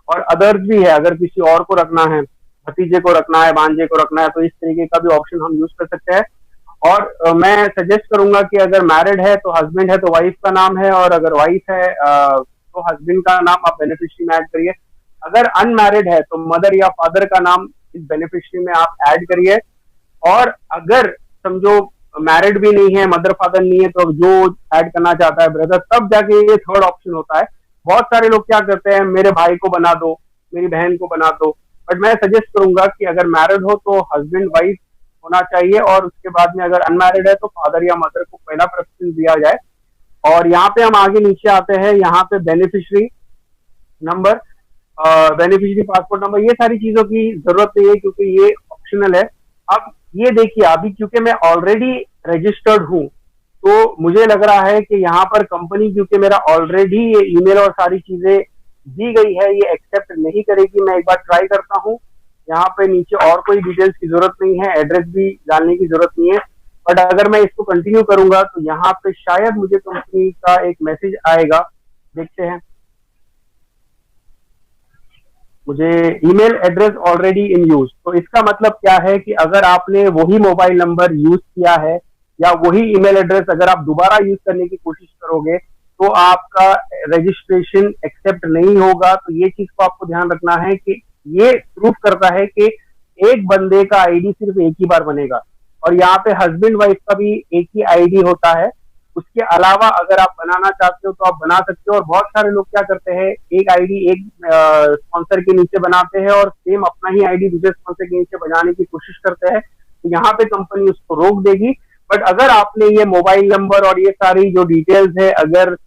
[SPEAKER 1] और अदर्स भी है, अगर किसी और को रखना है, भतीजे को रखना है, भांजे को रखना है, तो इस तरीके का भी ऑप्शन हम यूज कर सकते हैं। और मैं सजेस्ट करूंगा कि अगर मैरिड है तो हस्बैंड है तो वाइफ का नाम है, और अगर वाइफ है तो हस्बैंड का नाम आप बेनिफिशियरी में ऐड करिए। अगर अनमैरिड है तो मदर या फादर का नाम इस बेनिफिशियरी में आप ऐड करिए। और अगर समझो मैरिड भी नहीं है, मदर फादर नहीं है, तो जो ऐड करना चाहता है ब्रदर, तब जाके ये थर्ड ऑप्शन होता है। बहुत सारे लोग क्या करते हैं, मेरे भाई को बना दो, मेरी बहन को बना दो, बट मैं सजेस्ट करूंगा कि अगर मैरिड हो तो हस्बैंड वाइफ होना चाहिए, और उसके बाद में अगर अनमैरिड है तो फादर या मदर को पहला प्रेफरेंस दिया जाए। और यहाँ पे हम आगे नीचे आते हैं, यहाँ पे beneficiary number, beneficiary passport number, ये सारी चीजों की जरूरत नहीं है क्योंकि ये ऑप्शनल है। अब ये देखिए, अभी क्योंकि मैं ऑलरेडी रजिस्टर्ड हूँ तो मुझे लग रहा है कि यहाँ पर कंपनी, क्योंकि मेरा ऑलरेडी ये ईमेल और सारी चीजें दी गई है, ये एक्सेप्ट नहीं करेगी। मैं एक बार ट्राई करता हूँ। यहाँ पे नीचे और कोई डिटेल्स की जरूरत नहीं है, एड्रेस भी डालने की जरूरत नहीं है। बट अगर मैं इसको कंटिन्यू करूंगा तो यहाँ पे शायद मुझे कंपनी का एक मैसेज आएगा, देखते हैं। मुझे email address already in use. तो इसका मतलब क्या है कि अगर आपने वही मोबाइल नंबर यूज किया है या वही ईमेल एड्रेस अगर आप दोबारा यूज करने की कोशिश करोगे तो आपका रजिस्ट्रेशन एक्सेप्ट नहीं होगा। तो ये चीज को आपको ध्यान रखना है कि ये प्रूफ करता है कि एक बंदे का आईडी सिर्फ एक ही बार बनेगा, और यहाँ पे हस्बैंड वाइफ का भी एक ही आईडी होता है। उसके अलावा अगर आप बनाना चाहते हो तो आप बना सकते हो। और बहुत सारे लोग क्या करते हैं, एक आईडी एक स्पॉन्सर के नीचे बनाते हैं और सेम अपना ही आईडी दूसरे स्पॉन्सर के नीचे बनाने की कोशिश करते हैं। तो यहाँ पे कंपनी उसको रोक देगी। बट अगर आपने ये मोबाइल नंबर और ये सारी जो डिटेल्स है अगर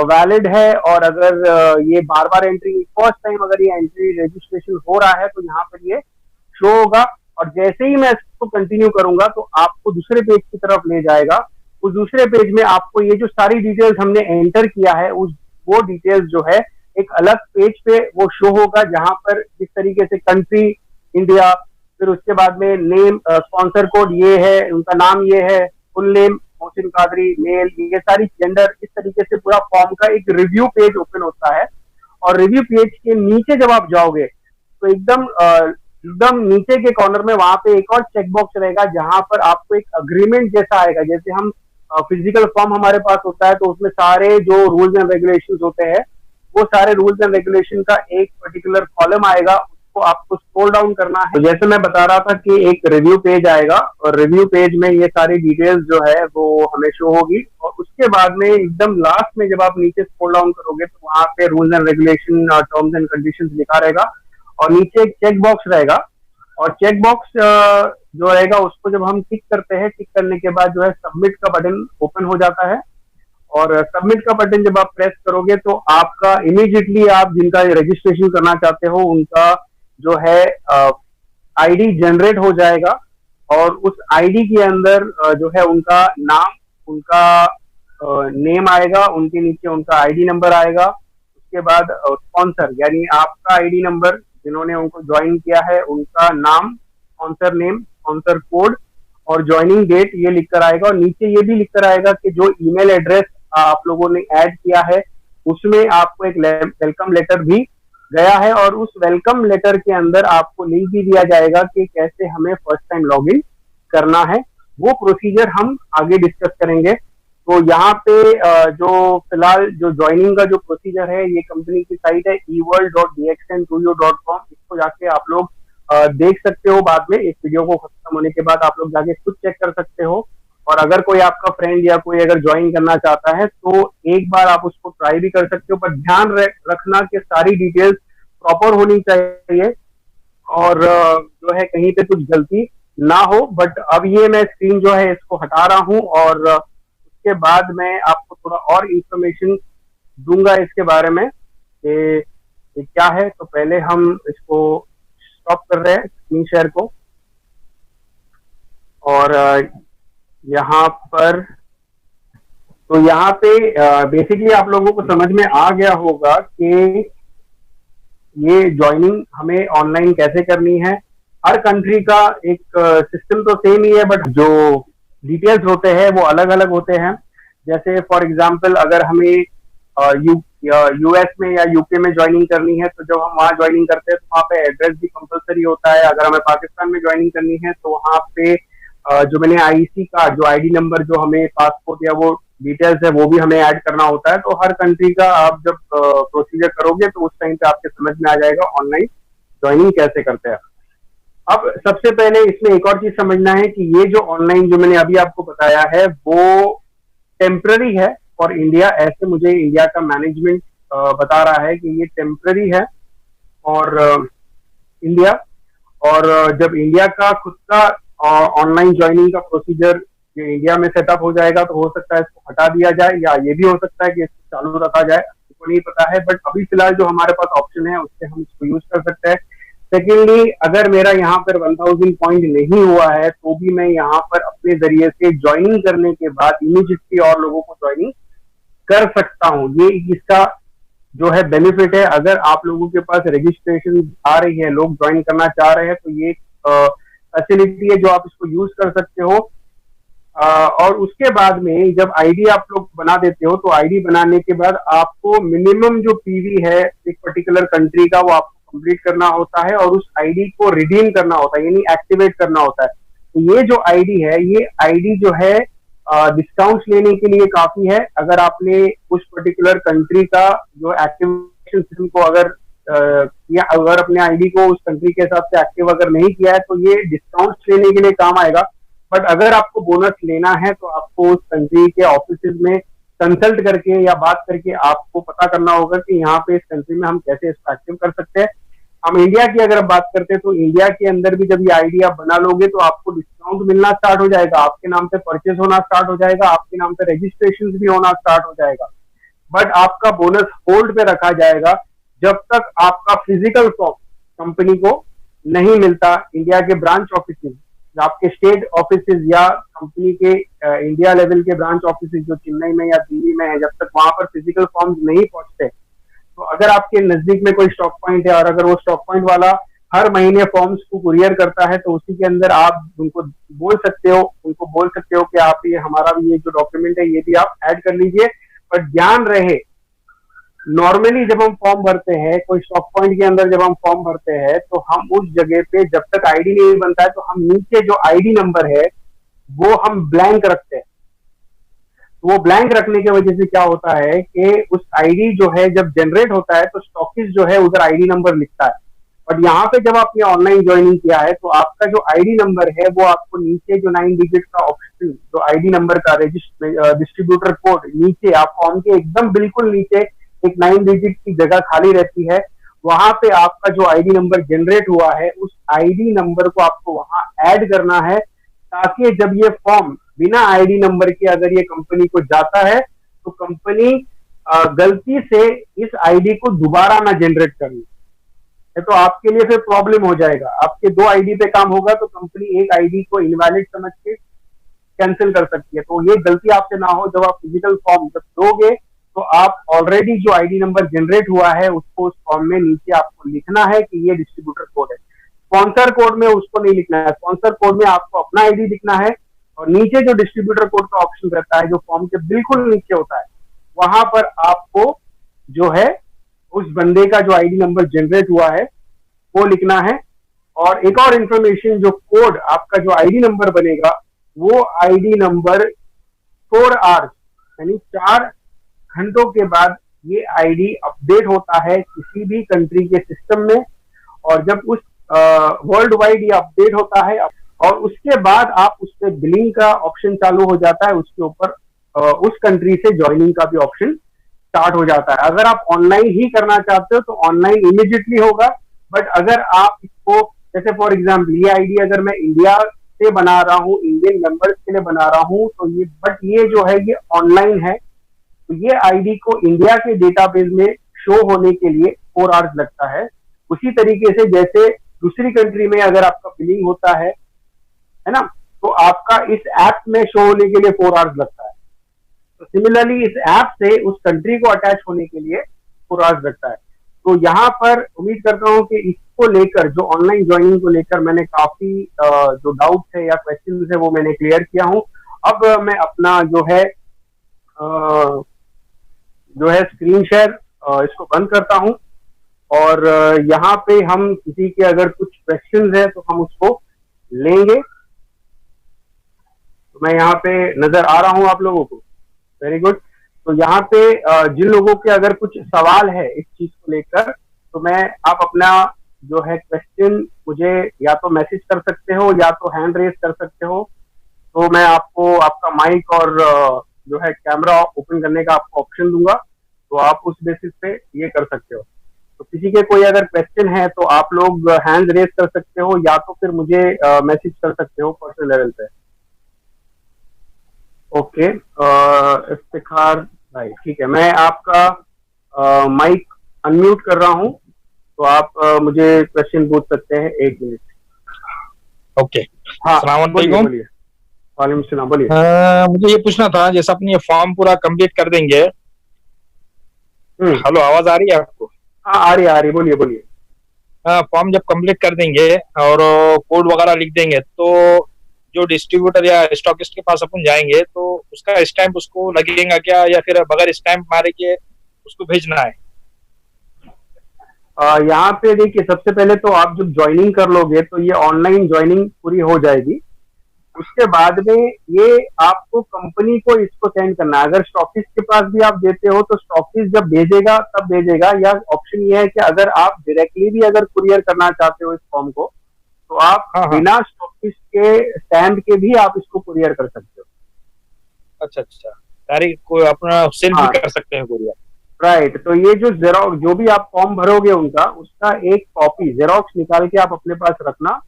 [SPEAKER 1] वैलिड है और अगर ये बार बार एंट्री फर्स्ट टाइम अगर ये एंट्री रजिस्ट्रेशन हो रहा है तो यहाँ पर ये शो होगा। और जैसे ही मैं इसको कंटिन्यू करूंगा तो आपको दूसरे पेज की तरफ ले जाएगा। उस दूसरे पेज में आपको ये जो सारी डिटेल्स हमने एंटर किया है उस वो डिटेल्स जो है एक अलग पेज पे वो शो होगा, जहां पर जिस तरीके से कंट्री इंडिया, फिर उसके बाद में नेम, स्पॉन्सर कोड ये है, उनका नाम ये है, full name Mohsin Qadri, male, ये सारी जेंडर, इस तरीके से पूरा फॉर्म का एक रिव्यू पेज ओपन होता है। और रिव्यू पेज के नीचे जब आप जाओगे तो एकदम नीचे के कॉर्नर में वहां पे एक और चेक बॉक्स रहेगा जहां पर आपको एक अग्रीमेंट जैसा आएगा। जैसे हम फिजिकल फॉर्म हमारे पास होता है तो उसमें सारे जो रूल्स एंड रेगुलेशन होते हैं वो सारे रूल्स एंड रेगुलेशन का एक पर्टिकुलर कॉलम आएगा, उसको आपको स्क्रॉल डाउन करना है। तो जैसे मैं बता रहा था कि एक रिव्यू पेज आएगा और रिव्यू पेज में ये सारी डिटेल्स जो है वो हमें शो होगी। और उसके बाद में एकदम लास्ट में जब आप नीचे स्क्रॉल डाउन करोगे तो वहां पे rules and regulation, terms and conditions लिखा रहेगा और नीचे एक चेक बॉक्स रहेगा। और चेक बॉक्स जो रहेगा उसको जब हम टिक करते हैं, टिक करने के बाद जो है सबमिट का बटन ओपन हो जाता है। और सबमिट का बटन जब आप प्रेस करोगे तो आपका इमीडिएटली आप जिनका रजिस्ट्रेशन करना चाहते हो उनका जो है आईडी जनरेट हो जाएगा। और उस आईडी के अंदर जो है उनका नाम, उनका नेम आएगा, उनके नीचे उनका आईडी नंबर आएगा। उसके बाद स्पॉन्सर यानी आपका आईडी नंबर, जिन्होंने उनको ज्वाइन किया है उनका नाम, स्पॉन्सर नेम, स्पॉन्सर कोड और ज्वाइनिंग डेट ये लिखकर आएगा। और नीचे ये भी लिखकर आएगा कि जो ईमेल एड्रेस आप लोगों ने ऐड किया है उसमें आपको एक वेलकम लेटर भी गया है। और उस वेलकम लेटर के अंदर आपको लिंक भी दिया जाएगा कि कैसे हमें फर्स्ट टाइम लॉगिन करना है। वो प्रोसीजर हम आगे डिस्कस करेंगे। तो यहाँ पे जो फिलहाल जो ज्वाइनिंग का जो प्रोसीजर है, ये कंपनी की साइट है eworld.dxn2u.com, इसको जाके आप लोग देख सकते हो। बाद में इस वीडियो को खत्म होने के बाद आप लोग जाके खुद चेक कर सकते हो। और अगर कोई आपका फ्रेंड या कोई अगर ज्वाइन करना चाहता है तो एक बार आप उसको ट्राई भी कर सकते हो, पर ध्यान रखना कि सारी डिटेल्स प्रॉपर होनी चाहिए और जो है कहीं पे कुछ गलती ना हो। बट अब ये मैं स्क्रीन जो है इसको हटा रहा हूँ और उसके बाद मैं आपको थोड़ा और इंफॉर्मेशन दूंगा इसके बारे में कि क्या है। तो पहले हम इसको स्टॉप कर रहे हैं स्क्रीन शेयर को। और यहाँ पर तो यहाँ पे बेसिकली आप लोगों को समझ में आ गया होगा कि ये ज्वाइनिंग हमें ऑनलाइन कैसे करनी है। हर कंट्री का एक सिस्टम तो सेम ही है बट जो डिटेल्स होते हैं वो अलग अलग होते हैं। जैसे फॉर एग्जांपल अगर हमें यूएस में या यूके में ज्वाइनिंग करनी है तो जब हम वहाँ ज्वाइनिंग करते हैं तो वहाँ पे एड्रेस भी कंपलसरी होता है। अगर हमें पाकिस्तान में ज्वाइनिंग करनी है तो वहाँ पे जो मैंने आईसी का जो आईडी नंबर जो हमें पासपोर्ट या वो डिटेल्स है वो भी हमें ऐड करना होता है। तो हर कंट्री का आप जब प्रोसीजर करोगे तो उस टाइम पे आपके समझ में आ जाएगा ऑनलाइन ज्वाइनिंग कैसे करते हैं। अब सबसे पहले इसमें एक और चीज समझना है कि ये जो ऑनलाइन जो मैंने अभी आपको बताया है वो टेम्पररी है फॉर इंडिया। ऐसे मुझे इंडिया का मैनेजमेंट बता रहा है कि ये टेम्पररी है और इंडिया। और जब इंडिया का खुद का ऑनलाइन ज्वाइनिंग का प्रोसीजर ये इंडिया में सेटअप हो जाएगा तो हो सकता है इसको हटा दिया जाए या ये भी हो सकता है कि इसको चालू रखा जाए, इसको नहीं पता है। बट अभी फिलहाल जो हमारे पास ऑप्शन है उससे हम इसको यूज कर सकते हैं। सेकेंडली, अगर मेरा यहाँ पर 1000 पॉइंट नहीं हुआ है तो भी मैं यहाँ पर अपने जरिए से ज्वाइनिंग करने के बाद इमीडिएटली और लोगों को ज्वाइनिंग कर सकता हूँ। ये इसका जो है बेनिफिट है। अगर आप लोगों के पास रजिस्ट्रेशन आ रही है, लोग ज्वाइन करना चाह रहे हैं तो ये फैसिलिटी है जो आप इसको यूज कर सकते हो। और उसके बाद में जब आईडी आप लोग बना देते हो तो आईडी बनाने के बाद आपको मिनिमम जो पीवी है एक पर्टिकुलर कंट्री का वो आपको कंप्लीट करना होता है और उस आईडी को रिडीम करना होता है, यानी एक्टिवेट करना होता है। तो ये जो आईडी है, ये आईडी जो है डिस्काउंट्स लेने के लिए काफी है। अगर आपने उस पर्टिकुलर कंट्री का जो एक्टिवेशन सिस्टम को या अगर अपने आईडी को उस कंट्री के हिसाब से एक्टिव अगर नहीं किया है, तो ये डिस्काउंट्स लेने के लिए काम आएगा। बट अगर आपको बोनस लेना है तो आपको उस कंट्री के ऑफिस में कंसल्ट करके या बात करके आपको पता करना होगा कि यहाँ पे इस कंट्री में हम कैसे इसको एक्टिव कर सकते हैं। हम इंडिया की अगर बात करते हैं तो इंडिया के अंदर भी जब ये आईडी आप बना लोगे तो आपको डिस्काउंट मिलना स्टार्ट हो जाएगा, आपके नाम से परचेज होना स्टार्ट हो जाएगा, आपके नाम से रजिस्ट्रेशन भी होना स्टार्ट हो जाएगा। बट आपका बोनस होल्ड पे रखा जाएगा जब तक आपका फिजिकल फॉर्म कंपनी को नहीं मिलता। इंडिया के ब्रांच ऑफिस, आपके स्टेट ऑफिस या कंपनी के इंडिया लेवल के ब्रांच ऑफिस जो चेन्नई में या दिल्ली में है, जब तक वहां पर फिजिकल फॉर्म्स नहीं पहुंचते, तो अगर आपके नजदीक में कोई स्टॉक पॉइंट है और अगर वो स्टॉक पॉइंट वाला हर महीने फॉर्म्स को कुरियर करता है, तो उसी के अंदर आप उनको बोल सकते हो कि आप ये हमारा भी ये जो डॉक्यूमेंट है ये भी आप ऐड कर लीजिए। पर ध्यान रहे, नॉर्मली जब हम फॉर्म भरते हैं, कोई स्टॉक पॉइंट के अंदर जब हम फॉर्म भरते हैं, तो हम उस जगह पे जब तक आईडी नहीं बनता है तो हम नीचे जो आईडी नंबर है वो हम ब्लैंक रखते हैं। तो वो ब्लैंक रखने की वजह से क्या होता है कि उस आईडी जो है जब जनरेट होता है तो स्टॉकिस्ट जो है उधर आईडी नंबर लिखता है। और यहाँ पे जब आपने ऑनलाइन ज्वाइनिंग किया है तो आपका जो आईडी नंबर है वो आपको नीचे जो 9 डिजिट का ऑप्शन, जो आईडी नंबर का डिस्ट्रीब्यूटर कोड, नीचे आप फॉर्म के एकदम बिल्कुल नीचे एक 9 डिजिट की जगह खाली रहती है, वहां पे आपका जो आईडी नंबर जनरेट हुआ है उस आईडी नंबर को आपको वहां ऐड करना है, ताकि जब ये फॉर्म बिना आईडी नंबर के अगर ये कंपनी को जाता है तो कंपनी गलती से इस आईडी को दोबारा ना जनरेट करनी है, तो आपके लिए फिर प्रॉब्लम हो जाएगा। आपके 2 आईडी पे काम होगा तो कंपनी एक आईडी को इनवैलिड समझ के कैंसिल कर सकती है। तो ये गलती आपसे ना हो, जब आप फिजिकल फॉर्म जब दोगे तो आप ऑलरेडी जो आईडी नंबर जनरेट हुआ है उसको उस फॉर्म में नीचे आपको लिखना है कि ये डिस्ट्रीब्यूटर कोड है। स्पॉन्सर कोड में उसको नहीं लिखना है, स्पॉन्सर कोड में आपको अपना आईडी लिखना है और नीचे जो डिस्ट्रीब्यूटर कोड का ऑप्शन रहता है जो फॉर्म के बिल्कुल नीचे होता है, वहां पर आपको जो है उस बंदे का जो आईडी नंबर जनरेट हुआ है वो लिखना है। और एक और इंफॉर्मेशन, जो कोड आपका जो आईडी नंबर बनेगा वो आईडी नंबर 4 आवर्स यानी 4 घंटों के बाद ये आईडी अपडेट होता है किसी भी कंट्री के सिस्टम में। और जब उस वर्ल्ड वाइड ये अपडेट होता है और उसके बाद आप उस पर बिलिंग का ऑप्शन चालू हो जाता है, उसके ऊपर उस कंट्री से ज्वाइनिंग का भी ऑप्शन स्टार्ट हो जाता है। अगर आप ऑनलाइन ही करना चाहते हो तो ऑनलाइन इमीडिएटली होगा, बट अगर आप इसको जैसे फॉर एग्जाम्पल ये आईडी अगर मैं इंडिया से बना रहा हूँ, इंडियन मेंबर्स के लिए बना रहा हूँ, तो ये जो है ये ऑनलाइन है, तो ये आईडी को इंडिया के डेटाबेस में शो होने के लिए 4 आवर्स लगता है। उसी तरीके से जैसे दूसरी कंट्री में अगर आपका बिलिंग होता है ना, तो आपका इस ऐप में शो होने के लिए 4 आवर्स लगता है। तो सिमिलरली इस ऐप से उस कंट्री को अटैच होने के लिए 4 आवर्स लगता है। तो यहाँ पर उम्मीद करता हूँ कि इसको लेकर, जो ऑनलाइन ज्वाइनिंग को लेकर मैंने काफी जो डाउट्स है या क्वेश्चन है वो मैंने क्लियर किया हूँ। अब मैं अपना जो है स्क्रीन शेयर इसको बंद करता हूँ और यहाँ पे हम किसी के अगर कुछ क्वेश्चंस है तो हम उसको लेंगे। तो मैं यहाँ पे नजर आ रहा हूँ आप लोगों को, वेरी गुड। तो यहाँ पे जिन लोगों के अगर कुछ सवाल है इस चीज को लेकर, तो आप अपना जो है क्वेश्चन मुझे या तो मैसेज कर सकते हो या तो हैंड रेज कर सकते हो, तो मैं आपको आपका माइक और जो है कैमरा ओपन करने का आपको ऑप्शन दूंगा, तो आप उस बेसिस पे ये कर सकते हो। तो किसी के कोई अगर क्वेश्चन है तो आप लोग हैंड रेज कर सकते हो या तो फिर मुझे मैसेज कर सकते हो पर्सनल लेवल पे। ओके, इफ्तिखार भाई, ठीक है, मैं आपका माइक अनम्यूट कर रहा हूँ, तो आप मुझे क्वेश्चन पूछ सकते हैं 1 मिनट।
[SPEAKER 2] ओके,
[SPEAKER 1] हाँ बोलिए। वालेकुम सलाम, बोलिए।
[SPEAKER 2] मुझे ये पूछना था, जैसे अपनी ये फॉर्म पूरा कंप्लीट कर देंगे। हेलो, आवाज आ रही है आपको?
[SPEAKER 1] हाँ आ रही, बोलिए।
[SPEAKER 2] फॉर्म जब कंप्लीट कर देंगे और कोड वगैरह लिख देंगे, तो जो डिस्ट्रीब्यूटर या स्टॉकिस्ट के पास अपन जाएंगे तो उसका स्टैंप उसको लगेगा क्या, या फिर बगैर स्टैंप मारे के उसको भेजना है?
[SPEAKER 1] यहाँ पे देखिए, सबसे पहले तो आप जब ज्वाइनिंग कर लोगे तो ये ऑनलाइन ज्वाइनिंग पूरी हो जाएगी। उसके बाद में ये आपको कंपनी को इसको सेंड करना है। अगर स्टॉकिस्ट के पास भी आप देते हो तो स्टॉकिस्ट जब भेजेगा तब भेजेगा, या ऑप्शन ये है कि अगर आप डायरेक्टली भी अगर कुरियर करना चाहते हो इस फॉर्म को, तो आप
[SPEAKER 2] हाँ हाँ।
[SPEAKER 1] बिना स्टॉकिस्ट के स्टैम्प के भी आप इसको कुरियर कर सकते हो।
[SPEAKER 2] अच्छा अच्छा, डायरेक्ट कोई अपना सेल भी
[SPEAKER 1] हाँ,
[SPEAKER 2] कर सकते हैं कोरियर।
[SPEAKER 1] राइट। तो ये जो जेरोक्स, जो भी आप फॉर्म भरोगे उनका, उसका एक कॉपी जेरोक्स निकाल के आप अपने पास रखना,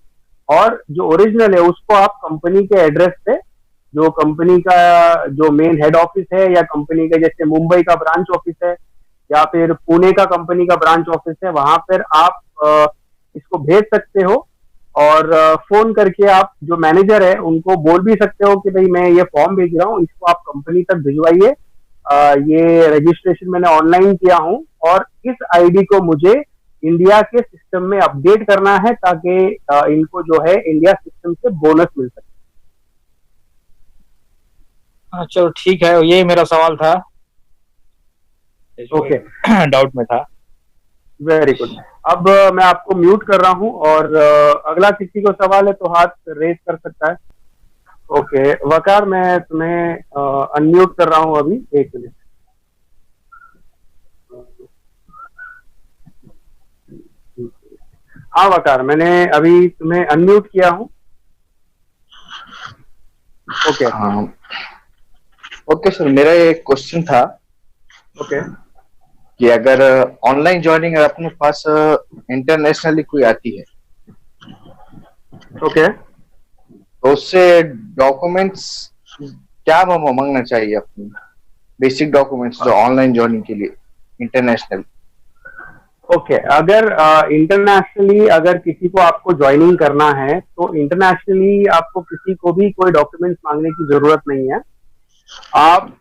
[SPEAKER 1] और जो ओरिजिनल है उसको आप कंपनी के एड्रेस पे, जो कंपनी का जो मेन हेड ऑफिस है, या कंपनी का जैसे मुंबई का ब्रांच ऑफिस है, या फिर पुणे का कंपनी का ब्रांच ऑफिस है, वहां पर आप इसको भेज सकते हो। और फोन करके आप जो मैनेजर है उनको बोल भी सकते हो कि भाई मैं ये फॉर्म भेज रहा हूँ, इसको आप कंपनी तक भिजवाइए। ये रजिस्ट्रेशन मैंने ऑनलाइन किया हूँ, और इस आईडी को मुझे इंडिया के सिस्टम में अपडेट करना है, ताकि इनको जो है इंडिया सिस्टम से बोनस मिल सके।
[SPEAKER 2] हाँ चलो ठीक है, यही मेरा सवाल था,
[SPEAKER 1] ओके,
[SPEAKER 2] डाउट में था।
[SPEAKER 1] Very good. अब मैं आपको म्यूट कर रहा हूँ, और अगला किसी को सवाल है तो हाथ रेज कर सकता है। ओके वकार, मैं तुम्हें अनम्यूट कर रहा हूँ अभी, 1 मिनट। हाँ वकार, मैंने अभी तुम्हें अनम्यूट किया हूँ। ओके।
[SPEAKER 3] हाँ ओके सर, मेरा एक क्वेश्चन था
[SPEAKER 1] ओके।
[SPEAKER 3] कि अगर ऑनलाइन ज्वाइनिंग अगर अपने पास इंटरनेशनली कोई आती है,
[SPEAKER 1] ओके।
[SPEAKER 3] तो उससे डॉक्यूमेंट्स क्या मांगना चाहिए, अपनी बेसिक डॉक्यूमेंट्स जो ऑनलाइन ज्वाइनिंग के लिए इंटरनेशनल।
[SPEAKER 1] ओके, अगर इंटरनेशनली अगर किसी को आपको ज्वाइनिंग करना है तो इंटरनेशनली आपको किसी को भी कोई डॉक्यूमेंट्स मांगने की जरूरत नहीं है। आप,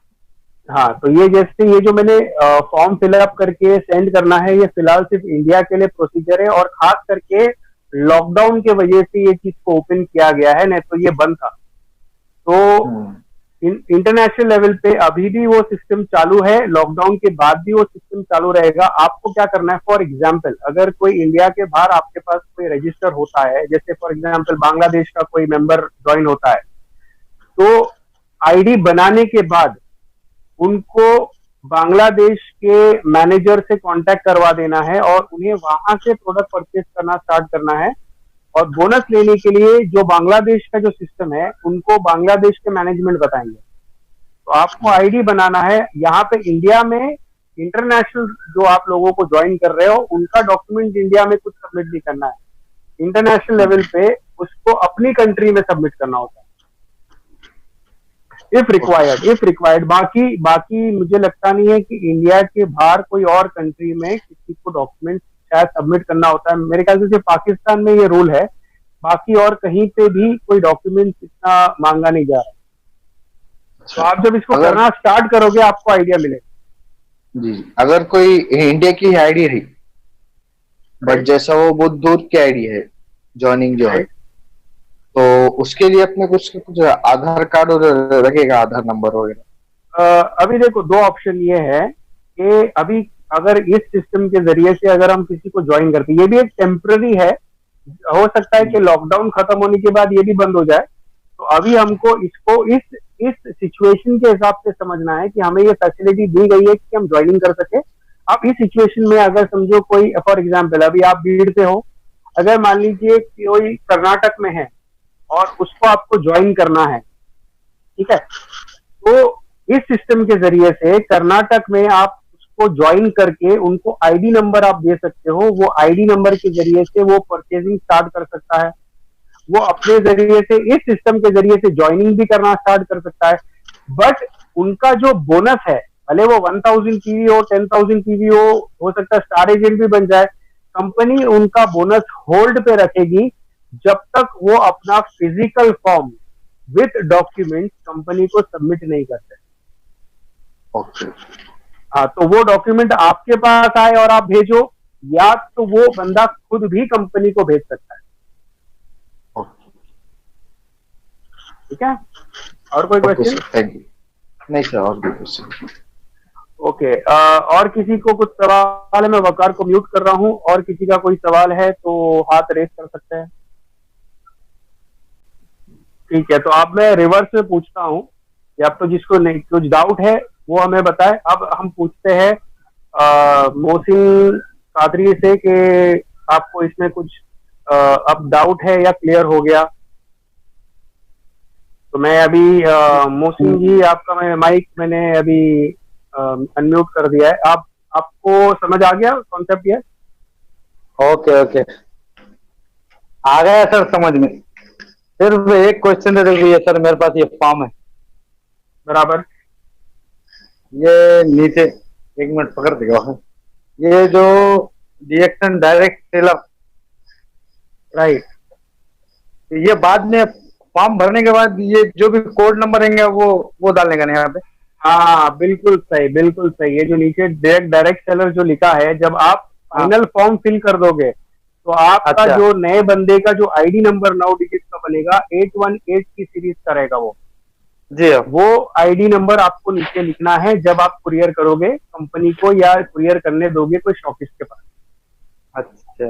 [SPEAKER 1] हाँ, तो ये जैसे ये जो मैंने फॉर्म फिलअप करके सेंड करना है, ये फिलहाल सिर्फ इंडिया के लिए प्रोसीजर है, और खास करके लॉकडाउन के वजह से ये चीज को ओपन किया गया है, नहीं तो ये बंद था। तो इंटरनेशनल लेवल पे अभी भी वो सिस्टम चालू है, लॉकडाउन के बाद भी वो सिस्टम चालू रहेगा। आपको क्या करना है, फॉर एग्जांपल अगर कोई इंडिया के बाहर आपके पास कोई रजिस्टर होता है, जैसे फॉर एग्जांपल बांग्लादेश का कोई मेंबर ज्वाइन होता है, तो आईडी बनाने के बाद उनको बांग्लादेश के मैनेजर से कांटेक्ट करवा देना है, और उन्हें वहां से प्रोडक्ट परचेज करना स्टार्ट करना है। और बोनस लेने के लिए जो बांग्लादेश का जो सिस्टम है, उनको बांग्लादेश के मैनेजमेंट बताएंगे। तो आपको आईडी बनाना है यहाँ पे इंडिया में। इंटरनेशनल जो आप लोगों को ज्वाइन कर रहे हो, उनका डॉक्यूमेंट इंडिया में कुछ सबमिट नहीं करना है, इंटरनेशनल लेवल पे उसको अपनी कंट्री में सबमिट करना होता है, इफ रिक्वायर्ड। बाकी बाकी मुझे लगता नहीं है कि इंडिया के बाहर कोई और कंट्री में किसी को डॉक्यूमेंट शायद सबमिट करना होता है। मेरे ख्याल से सिर्फ पाकिस्तान में ये रूल है, बाकी और कहीं पे भी कोई डॉक्यूमेंट इतना मांगा नहीं जा रहा है। तो आप जब इसको करना स्टार्ट करोगे आपको आइडिया मिलेगा।
[SPEAKER 3] जी, अगर कोई इंडिया की आईडी रही, बट जैसा वो बहुत दूर की आईडी है ज्वाइनिंग जो है, तो उसके लिए अपने कुछ आधार कार्ड और लगेगा, आधार नंबर वगैरह।
[SPEAKER 1] अभी देखो, दो ऑप्शन ये है कि अभी अगर इस सिस्टम के जरिए से अगर हम किसी को ज्वाइन करते, ये भी एक टेम्पररी है, हो सकता है कि लॉकडाउन खत्म होने के बाद ये भी बंद हो जाए। तो अभी हमको इसको इस सिचुएशन के हिसाब से समझना है कि हमें ये फैसिलिटी दी गई है कि हम ज्वाइनिंग कर सके। अब इस सिचुएशन में अगर समझो कोई, फॉर एग्जाम्पल अभी आप भीड़ से हो, अगर मान लीजिए कोई कर्नाटक में है और उसको आपको ज्वाइन करना है, ठीक है, तो इस सिस्टम के जरिए से कर्नाटक में आप उसको ज्वाइन करके उनको आईडी नंबर आप दे सकते हो। वो आईडी नंबर के जरिए से वो परचेजिंग स्टार्ट कर सकता है, वो अपने जरिए से इस सिस्टम के जरिए से ज्वाइनिंग भी करना स्टार्ट कर सकता है। बट उनका जो बोनस है, भले वो 1000 पीवी हो, 10,000 पीवी हो सकता है स्टार एजेंट भी बन जाए, कंपनी उनका बोनस होल्ड पे रखेगी जब तक वो अपना physical form with document company को सबमिट नहीं करते।
[SPEAKER 3] ओके।
[SPEAKER 1] हाँ, तो वो डॉक्यूमेंट आपके पास आए और आप भेजो, या तो वो बंदा खुद भी कंपनी को भेज सकता है। ठीक है, और कोई क्वेश्चन?
[SPEAKER 3] Thank you. नहीं सर, और कोई क्वेश्चन?
[SPEAKER 1] ओके, और किसी को कुछ सवाल है? मैं वकार को म्यूट कर रहा हूँ, और किसी का कोई सवाल है तो हाथ रेस कर सकते हैं। ठीक है, तो अब मैं रिवर्स में पूछता हूँ, या तो जिसको नहीं कुछ डाउट है वो हमें बताए। अब हम पूछते हैं मोहसिन कादरी से कि आपको इसमें कुछ अब डाउट है या क्लियर हो गया? तो मैं अभी मोहसिन जी, आपका मैं माइक मैंने अभी अनम्यूट कर दिया है। आपको समझ आ गया कॉन्सेप्ट ये?
[SPEAKER 4] ओके ओके, आ गया सर समझ में। सिर्फ एक क्वेश्चन है सर, मेरे पास ये फॉर्म है
[SPEAKER 1] बराबर।
[SPEAKER 4] ये नीचे, एक मिनट पकड़ देगा, ये जो डिएक्शन डायरेक्ट सेलर,
[SPEAKER 1] राइट।
[SPEAKER 4] ये बाद में फॉर्म भरने के बाद ये जो भी कोड नंबर रहेंगे वो डालने का नहीं यहाँ पे?
[SPEAKER 1] हाँ, बिल्कुल सही, बिल्कुल सही। ये जो नीचे डायरेक्ट सेलर जो लिखा है, जब आप फाइनल फॉर्म फिल कर दोगे तो आपका
[SPEAKER 4] अच्छा।
[SPEAKER 1] जो नए बंदे का जो आईडी नंबर 9 डिजिट का बनेगा, 818 की सीरीज का रहेगा वो।
[SPEAKER 4] जी
[SPEAKER 1] वो आईडी नंबर आपको नीचे लिखना है जब आप कुरियर करोगे कंपनी को, या कुरियर करने दोगे कोई स्टॉकिस्ट के पास।
[SPEAKER 4] अच्छा,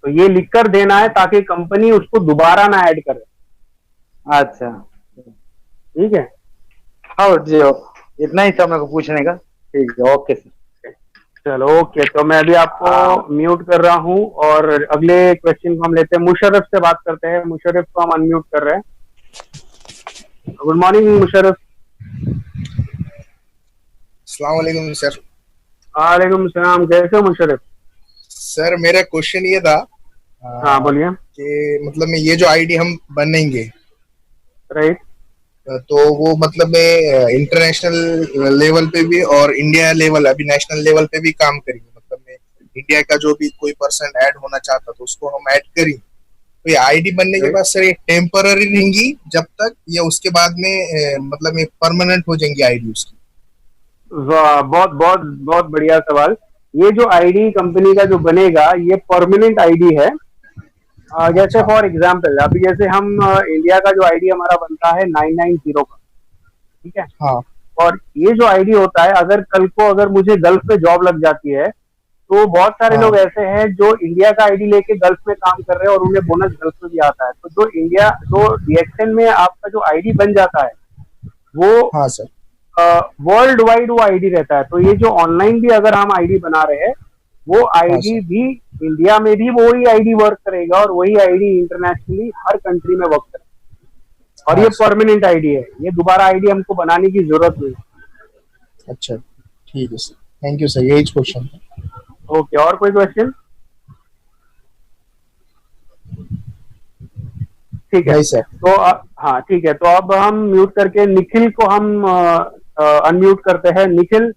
[SPEAKER 1] तो ये लिखकर देना है ताकि कंपनी उसको दोबारा ना ऐड करे।
[SPEAKER 4] अच्छा
[SPEAKER 1] ठीक है?
[SPEAKER 4] हाँ जी, इतना ही था मेरे को पूछने का। ठीक है, ओके सर।
[SPEAKER 1] चलो ओके, तो मैं अभी आपको म्यूट कर रहा हूँ, और अगले क्वेश्चन को हम लेते हैं। मुशर्रफ से बात करते हैं। मुशर्रफ को हम अनम्यूट कर रहे हैं। Good morning Musharraf.
[SPEAKER 5] अस्सलाम वालेकुम सर।
[SPEAKER 1] वालेकुम सलाम। कैसे हो मुशर्रफ?
[SPEAKER 5] सर मेरा क्वेश्चन ये था
[SPEAKER 1] हाँ बोलिए।
[SPEAKER 5] कि मतलब में ये जो आईडी हम बनेंगे,
[SPEAKER 1] राइट,
[SPEAKER 5] तो वो मतलब में इंटरनेशनल लेवल पे भी और इंडिया लेवल, अभी नेशनल लेवल पे भी काम करेंगे। मतलब में इंडिया का जो भी कोई पर्सन ऐड होना चाहता तो उसको हम ऐड करें, तो ये आईडी बनने के बाद सर ये टेम्पररी रहेंगी जब तक, या उसके बाद में मतलब में परमानेंट हो जाएंगी आईडी उसकी?
[SPEAKER 1] बहुत बहुत बहुत बढ़िया सवाल। ये जो आईडी कंपनी का जो बनेगा, ये परमानेंट आईडी है। जैसे फॉर एग्जांपल, अभी जैसे हम इंडिया का जो आईडी हमारा बनता है 990 का, ठीक है?
[SPEAKER 5] हाँ।
[SPEAKER 1] और ये जो आईडी होता है, अगर कल को अगर मुझे गल्फ में जॉब लग जाती है, तो बहुत सारे लोग ऐसे हैं जो इंडिया का आईडी लेके गल्फ में काम कर रहे हैं और उन्हें बोनस गल्फ में भी आता है। तो जो इंडिया जो रिएक्शन में आपका जो आईडी बन जाता है, वो
[SPEAKER 5] हाँ सर,
[SPEAKER 1] वर्ल्ड वाइड वो आईडी रहता है। तो ये जो ऑनलाइन भी अगर हम आईडी बना रहे हैं, वो आईडी भी इंडिया में भी वही आईडी वर्क करेगा, और वही आईडी इंटरनेशनली हर कंट्री में वर्क करेगा। और ये परमानेंट आईडी है, ये दोबारा आईडी हमको बनाने की जरूरत नहीं है।
[SPEAKER 5] अच्छा ठीक है सर, थैंक यू सर, यही क्वेश्चन था।
[SPEAKER 1] ओके, और कोई क्वेश्चन? ठीक है
[SPEAKER 5] सर।
[SPEAKER 1] तो हाँ ठीक है, तो अब हम म्यूट करके निखिल को हम अनम्यूट करते हैं। Nikhil,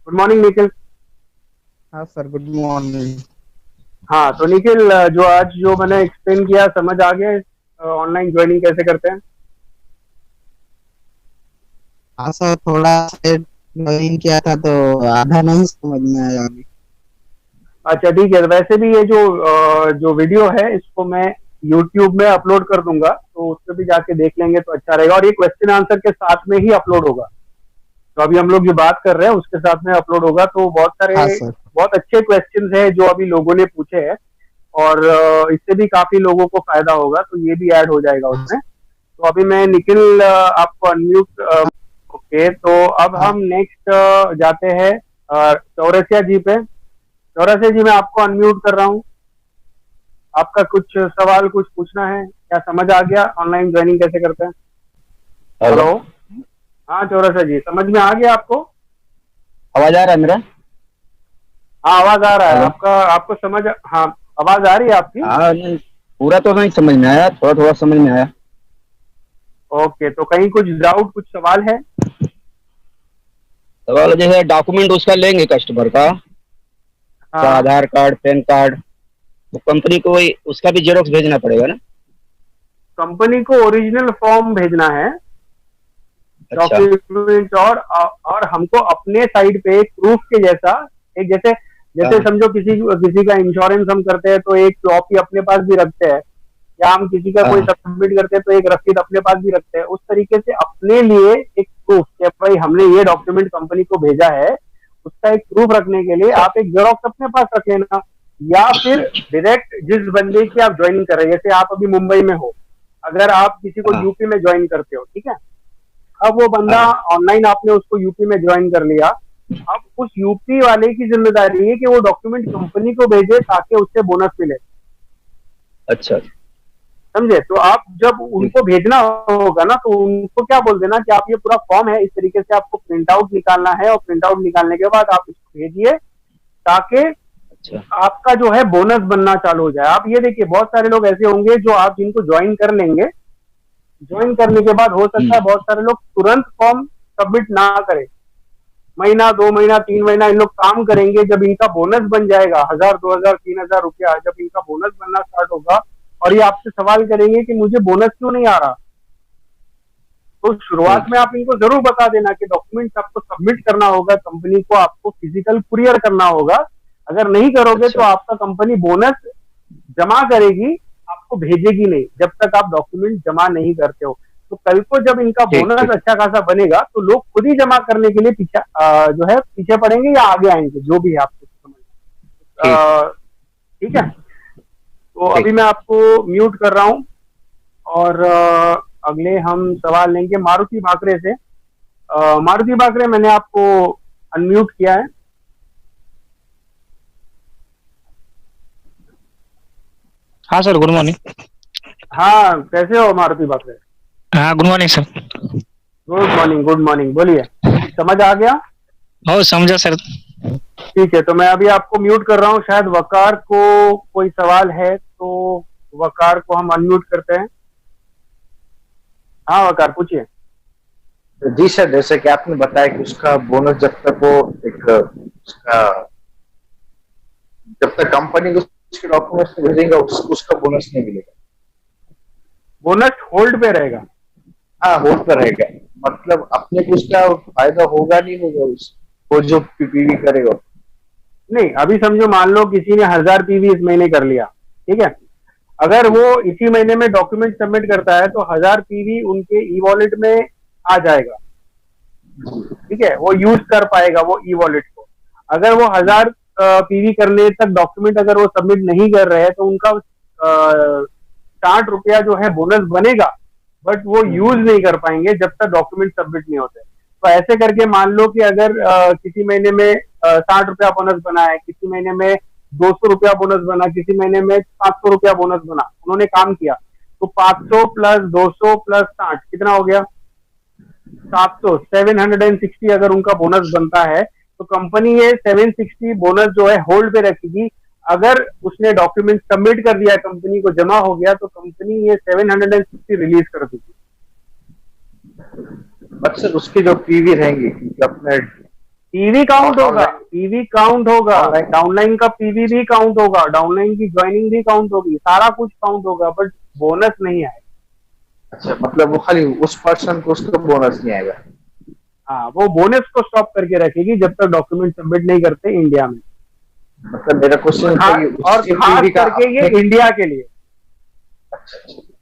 [SPEAKER 1] good morning Nikhil.
[SPEAKER 6] हाँ सर, गुड मॉर्निंग।
[SPEAKER 1] हाँ, तो निखिल, जो आज जो मैंने एक्सप्लेन किया समझ आ गया ऑनलाइन ज्वाइनिंग कैसे करते हैं?
[SPEAKER 6] हाँ सर, थोड़ा ज्वाइन किया था तो आधा नहीं समझ में आया अभी।
[SPEAKER 1] अच्छा ठीक है, वैसे भी ये जो वीडियो है इसको मैं YouTube में अपलोड कर दूंगा, तो उस पर भी जाके देख लेंगे तो अच्छा रहेगा। और ये क्वेश्चन आंसर के साथ में ही अपलोड होगा। तो अभी हम लोग जो बात कर रहे हैं उसके साथ में अपलोड होगा। तो बहुत सारे बहुत अच्छे क्वेश्चंस हैं जो अभी लोगों ने पूछे हैं, और इससे भी काफी लोगों को फायदा होगा, तो ये भी ऐड हो जाएगा उसमें। तो अभी मैं निखिल आपको अनम्यूट। ओके, तो अब हम नेक्स्ट जाते हैं चौरसिया जी पे। चौरसिया जी, मैं आपको अनम्यूट कर रहा हूँ। आपका कुछ सवाल कुछ पूछना है? क्या समझ आ गया ऑनलाइन ज्वाइनिंग कैसे करते हैं? हेलो। हाँ चौरसिया जी, समझ में आ गया आपको?
[SPEAKER 4] आवाज आ रहा है मेरा?
[SPEAKER 1] हाँ आवाज आ रहा है आपका। आपको समझ? हाँ आवाज आ रही है आपकी?
[SPEAKER 4] हाँ, पूरा तो नहीं समझ में आया, थोड़ा थोड़ा समझ में आया।
[SPEAKER 1] ओके, तो कहीं कुछ डाउट कुछ सवाल है?
[SPEAKER 4] सवाल जैसे डॉक्यूमेंट उसका लेंगे कस्टमर का,
[SPEAKER 1] हाँ।
[SPEAKER 4] आधार कार्ड, पैन कार्ड, तो कंपनी को उसका भी जेरोक्स भेजना पड़ेगा ना?
[SPEAKER 1] कंपनी को ओरिजिनल फॉर्म भेजना है डॉक्यूमेंट, और हमको अपने साइड पे एक प्रूफ के जैसा, एक जैसे समझो किसी का इंश्योरेंस हम करते हैं तो एक कॉपी अपने पास भी रखते हैं, या हम किसी का कोई सबमिट करते हैं तो एक रसीद अपने पास भी रखते हैं। उस तरीके से अपने लिए एक प्रूफ कि भाई हमने ये डॉक्यूमेंट कंपनी को भेजा है, उसका एक प्रूफ रखने के लिए आप एक जेरॉक्स अपने पास रख लेना, या फिर डायरेक्ट जिस बंदे की आप ज्वाइनिंग कर रहे हैं, जैसे आप अभी मुंबई में हो, अगर आप किसी को यूपी में ज्वाइन करते हो, ठीक है, अब वो बंदा ऑनलाइन आपने उसको यूपी में ज्वाइन कर लिया, अब उस यूपी वाले की जिम्मेदारी है कि वो डॉक्यूमेंट कंपनी को भेजे ताकि उससे बोनस मिले।
[SPEAKER 3] अच्छा,
[SPEAKER 1] समझे? तो आप जब उनको भेजना होगा ना, तो उनको क्या बोल देना कि आप ये पूरा फॉर्म है, इस तरीके से आपको प्रिंट आउट निकालना है, और प्रिंट आउट निकालने के बाद आप इसको भेजिए ताकि आपका जो है बोनस बनना चालू हो जाए। आप ये देखिए, बहुत सारे लोग ऐसे होंगे जो आप जिनको ज्वाइन कर लेंगे, ज्वाइन करने के बाद हो सकता है बहुत सारे लोग तुरंत फॉर्म सबमिट ना करें, महीना, 2 महीना, 3 महीना इन लोग काम करेंगे। जब इनका बोनस बन जाएगा 1000, 2000, 3000 रुपया, जब इनका बोनस बनना स्टार्ट होगा और ये आपसे सवाल करेंगे कि मुझे बोनस क्यों नहीं आ रहा, तो शुरुआत में आप इनको जरूर बता देना कि डॉक्यूमेंट्स आपको सबमिट करना होगा, कंपनी को आपको फिजिकल कुरियर करना होगा। अगर नहीं करोगे तो आपका कंपनी बोनस जमा करेगी, आपको भेजेगी नहीं जब तक आप डॉक्यूमेंट जमा नहीं करते हो। तो कल को जब इनका बोनस अच्छा खासा बनेगा तो लोग खुद ही जमा करने के लिए पीछे जो है पीछे पड़ेंगे या आगे आएंगे, जो भी है आपको समझ। ठीक है, तो अभी मैं आपको म्यूट कर रहा हूं और अगले हम सवाल लेंगे मारुति भाकरे से। मारुति भाकरे, मैंने आपको अनम्यूट किया है।
[SPEAKER 7] हाँ सर, गुड मॉर्निंग।
[SPEAKER 1] हाँ, कैसे हो मारुति भाकरे?
[SPEAKER 7] हाँ, good morning sir.
[SPEAKER 1] Good morning, good morning. बोलिए, समझ आ गया?
[SPEAKER 7] हो, समझा सर।
[SPEAKER 1] ठीक है, तो मैं अभी आपको म्यूट कर रहा हूँ। शायद वकार को कोई सवाल है, तो वकार को हम अनम्यूट करते हैं। हाँ वकार, पूछिए।
[SPEAKER 3] जी सर, जैसे कि आपने बताया कि उसका बोनस जब तक वो उसका जब तक कंपनी को उसके डॉक्यूमेंट्स भेजेगा उसका बोनस नहीं मिलेगा।
[SPEAKER 1] बोनस होल्ड पे रहेगा।
[SPEAKER 3] हाँ, होल्ड पे रहेगा, मतलब अपने को उसका फायदा होगा नहीं होगा वो जो पीपीवी करेगा।
[SPEAKER 1] नहीं, अभी समझो, मान लो किसी ने 1000 पीवी इस महीने कर लिया, ठीक है, अगर वो इसी महीने में डॉक्यूमेंट सबमिट करता है तो 1000 पीवी उनके ई वॉलेट में आ जाएगा, ठीक है, वो यूज कर पाएगा वो ई वॉलेट को। अगर वो 1000 पीवी करने तक डॉक्यूमेंट अगर वो सबमिट नहीं कर रहे हैं तो उनका 60 रुपया जो है बोनस बनेगा, बट वो यूज नहीं कर पाएंगे जब तक डॉक्यूमेंट सबमिट नहीं होते। तो ऐसे करके मान लो कि अगर किसी महीने में 60 रुपया बोनस बना है, किसी महीने में 200 रुपया बोनस बना, किसी महीने में 500 रुपया बोनस बना, उन्होंने काम किया, तो 500 प्लस 200 प्लस 60 कितना हो गया? 700, 760 अगर उनका बोनस बनता है तो कंपनी ये 760 बोनस जो है होल्ड पे रखेगी। अगर उसने डॉक्यूमेंट सबमिट कर दिया, कंपनी को जमा हो गया, तो कंपनी ये 760 रिलीज कर देगी।
[SPEAKER 3] अक्सर उसके जो पीवी रहेंगे, क्योंकि अपने
[SPEAKER 1] पीवी काउंट होगा, पीवी काउंट होगा, डाउनलाइन का पीवी भी काउंट होगा, डाउनलाइन की ज्वाइनिंग भी काउंट होगी, सारा कुछ काउंट होगा, बट बोनस नहीं आएगा।
[SPEAKER 3] अच्छा, मतलब वो खाली उस पर्सन को उसका बोनस नहीं आएगा।
[SPEAKER 1] हाँ, वो बोनस को स्टॉप करके रखेगी जब तक डॉक्यूमेंट सबमिट नहीं करते इंडिया में।
[SPEAKER 3] मतलब मेरा क्वेश्चन
[SPEAKER 1] और खास करके ये इंडिया के लिए।
[SPEAKER 3] अच्छा,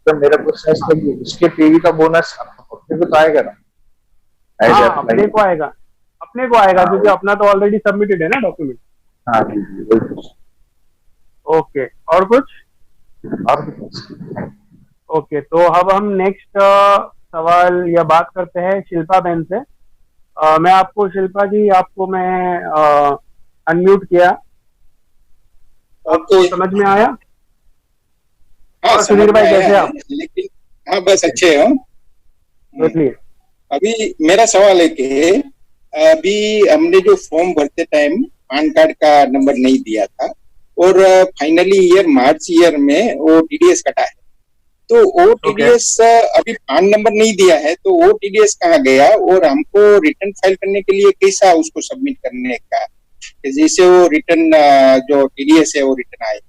[SPEAKER 3] तो मेरा क्वेश्चन है कि उसके पीवी का बोनस अपने को तो आएगा ना?
[SPEAKER 1] हाँ, अपने को आएगा, अपने को आएगा, क्योंकि अपना तो ऑलरेडी सबमिटेड है ना डॉक्यूमेंट।
[SPEAKER 3] हाँ जी,
[SPEAKER 1] ओके, और कुछ? ओके, तो अब हम नेक्स्ट सवाल या बात करते हैं शिल्पा बहन से। मैं आपको, शिल्पा जी, आपको मैं अनम्यूट किया, आपको समझ में आया?
[SPEAKER 8] हाँ,
[SPEAKER 1] सुधीर भाई कैसे आप?
[SPEAKER 8] लेकिन हाँ, बस अच्छे हो।
[SPEAKER 1] बोलिए।
[SPEAKER 8] अभी मेरा सवाल है कि अभी हमने जो फॉर्म भरते टाइम पैन कार्ड का नंबर नहीं दिया था, और फाइनली ईयर मार्च ईयर में वो टीडीएस कटा है, तो वो टीडीएस अभी पैन नंबर नहीं दिया है, तो वो टीडीएस कहाँ गया, और हमको रिटर्न फाइल करने के लिए कैसा उसको सबमिट करने का, जिससे वो रिटर्न जो टीडीएस है वो रिटर्न आए?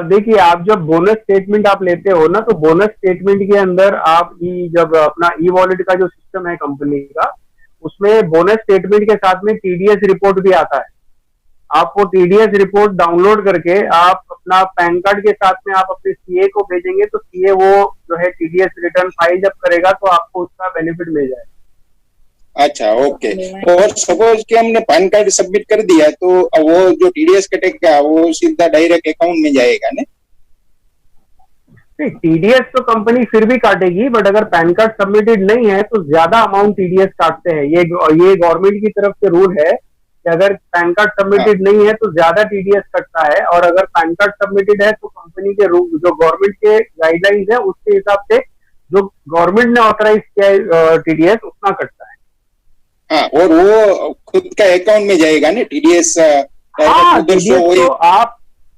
[SPEAKER 1] देखिए, आप जब बोनस स्टेटमेंट आप लेते हो ना, तो बोनस स्टेटमेंट के अंदर आप जब अपना ई वॉलेट का जो सिस्टम है कंपनी का, उसमें बोनस स्टेटमेंट के साथ में टीडीएस रिपोर्ट भी आता है। आप वो टीडीएस रिपोर्ट डाउनलोड करके आप अपना पैन कार्ड के साथ में आप अपने सीए को भेजेंगे तो सीए वो जो है टीडीएस रिटर्न फाइल जब करेगा तो आपको उसका बेनिफिट मिल जाएगा।
[SPEAKER 8] अच्छा, ओके। और सपोज कि हमने पैन कार्ड सबमिट कर दिया तो वो जो टीडीएस कटेगा वो सीधा डायरेक्ट अकाउंट में जाएगा ना?
[SPEAKER 1] टीडीएस तो कंपनी फिर भी काटेगी, बट अगर पैन कार्ड सबमिटेड नहीं है तो ज्यादा अमाउंट टीडीएस काटते हैं। ये गवर्नमेंट की तरफ से रूल है कि अगर पैन कार्ड सबमिटेड नहीं है तो ज्यादा टीडीएस कटता है, और अगर पैन कार्ड सबमिटेड है तो कंपनी के रूल जो गवर्नमेंट के गाइडलाइंस है उसके हिसाब से जो गवर्नमेंट ने ऑथराइज किया है टीडीएस उतना कटता है।
[SPEAKER 8] हाँ, और वो खुद का अकाउंट में जाएगा ना टीडीएस?
[SPEAKER 1] हाँ, टीडीएस तो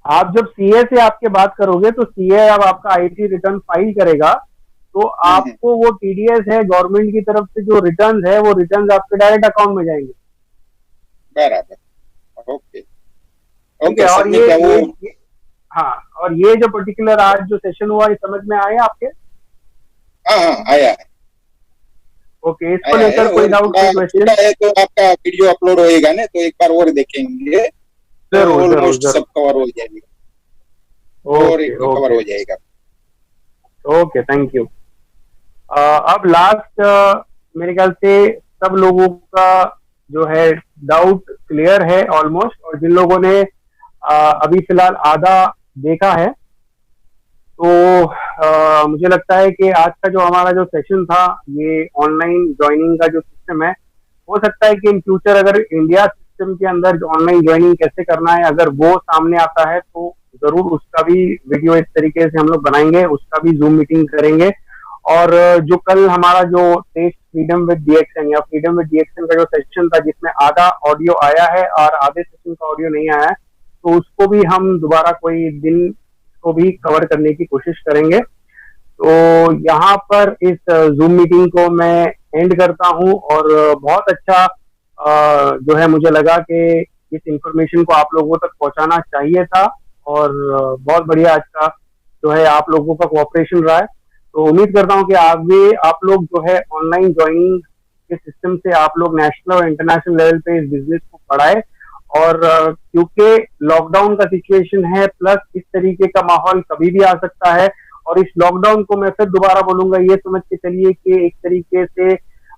[SPEAKER 1] आप जब सीए से आपके बात करोगे तो सीए अब आपका आईटी रिटर्न फाइल करेगा तो आपको वो टीडीएस है गवर्नमेंट की तरफ से जो रिटर्न है वो रिटर्न आपके डायरेक्ट अकाउंट में जाएंगे।
[SPEAKER 8] बराबर, ओके
[SPEAKER 1] ओके। और ये हाँ, और ये जो पर्टिकुलर आज जो सेशन हुआ ये समझ में आया आपके?
[SPEAKER 8] हाँ, आया है।
[SPEAKER 1] ओके, इसको लेकर कोई डाउट, कोई क्वेश्चन
[SPEAKER 8] है तो आपका वीडियो अपलोड होएगा ना, तो एक बार और देखेंगे तो ऑलमोस्ट सब कवर हो जाएगा और कवर हो जाएगा।
[SPEAKER 1] Okay, thank you. अब लास्ट मेरे ख्याल से सब लोगों का जो है डाउट क्लियर है ऑलमोस्ट, और जिन लोगों ने अभी फिलहाल आधा देखा है तो मुझे लगता है कि आज का जो हमारा जो सेशन था ये ऑनलाइन ज्वाइनिंग का जो सिस्टम है, हो सकता है कि इन फ्यूचर अगर इंडिया सिस्टम के अंदर ऑनलाइन ज्वाइनिंग कैसे करना है अगर वो सामने आता है तो जरूर उसका भी वीडियो इस तरीके से हम लोग बनाएंगे, उसका भी जूम मीटिंग करेंगे। और जो कल हमारा जो टेस्ट फ्रीडम विद डीएक्सएन या फ्रीडम विद डीएक्सएन का जो सेशन था जिसमें आधा ऑडियो आया है और आधे सेशन का ऑडियो नहीं आया है, तो उसको भी हम दोबारा कोई दिन को भी कवर करने की कोशिश करेंगे। तो यहाँ पर इस जूम मीटिंग को मैं एंड करता हूँ, और बहुत अच्छा जो है मुझे लगा कि इस इंफॉर्मेशन को आप लोगों तक पहुंचाना चाहिए था, और बहुत बढ़िया आज का जो है आप लोगों का कोऑपरेशन रहा है। तो उम्मीद करता हूँ कि आगे आप लोग जो है ऑनलाइन ज्वाइनिंग के सिस्टम से आप लोग नेशनल और इंटरनेशनल लेवल पे इस बिजनेस को बढ़ाए, और क्योंकि लॉकडाउन का सिचुएशन है प्लस इस तरीके का माहौल कभी भी आ सकता है, और इस लॉकडाउन को मैं फिर दोबारा बोलूंगा ये समझ के चलिए कि एक तरीके से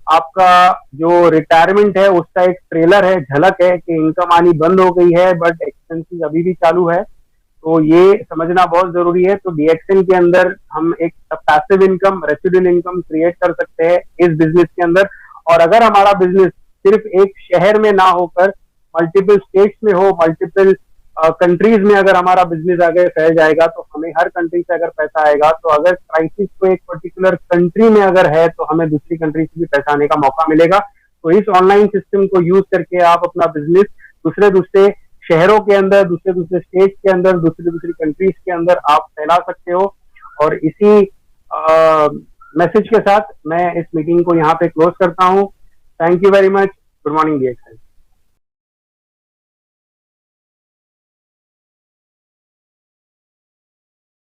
[SPEAKER 1] आपका जो रिटायरमेंट है उसका एक ट्रेलर है, झलक है कि इनकम आनी बंद हो गई है बट एक्सपेंसेस अभी भी चालू है। तो ये समझना बहुत जरूरी है। तो डीएक्सएन के अंदर हम एक passive income, residual income create कर सकते हैं इस बिजनेस के अंदर, और अगर हमारा बिजनेस सिर्फ एक शहर में ना होकर मल्टीपल स्टेट्स में हो, मल्टीपल कंट्रीज में अगर हमारा बिजनेस आगे फैल जाएगा तो हमें हर कंट्री से अगर पैसा आएगा, तो अगर क्राइसिस को एक पर्टिकुलर कंट्री में अगर है तो हमें दूसरी कंट्री से भी पैसा आने का मौका मिलेगा। तो इस ऑनलाइन सिस्टम को यूज करके आप अपना बिजनेस दूसरे शहरों के अंदर, दूसरे स्टेट्स के अंदर, दूसरी कंट्रीज के अंदर आप फैला सकते हो। और इसी मैसेज के साथ मैं इस मीटिंग को यहाँ पे क्लोज करता हूँ। Thank you very much. Good morning DXN.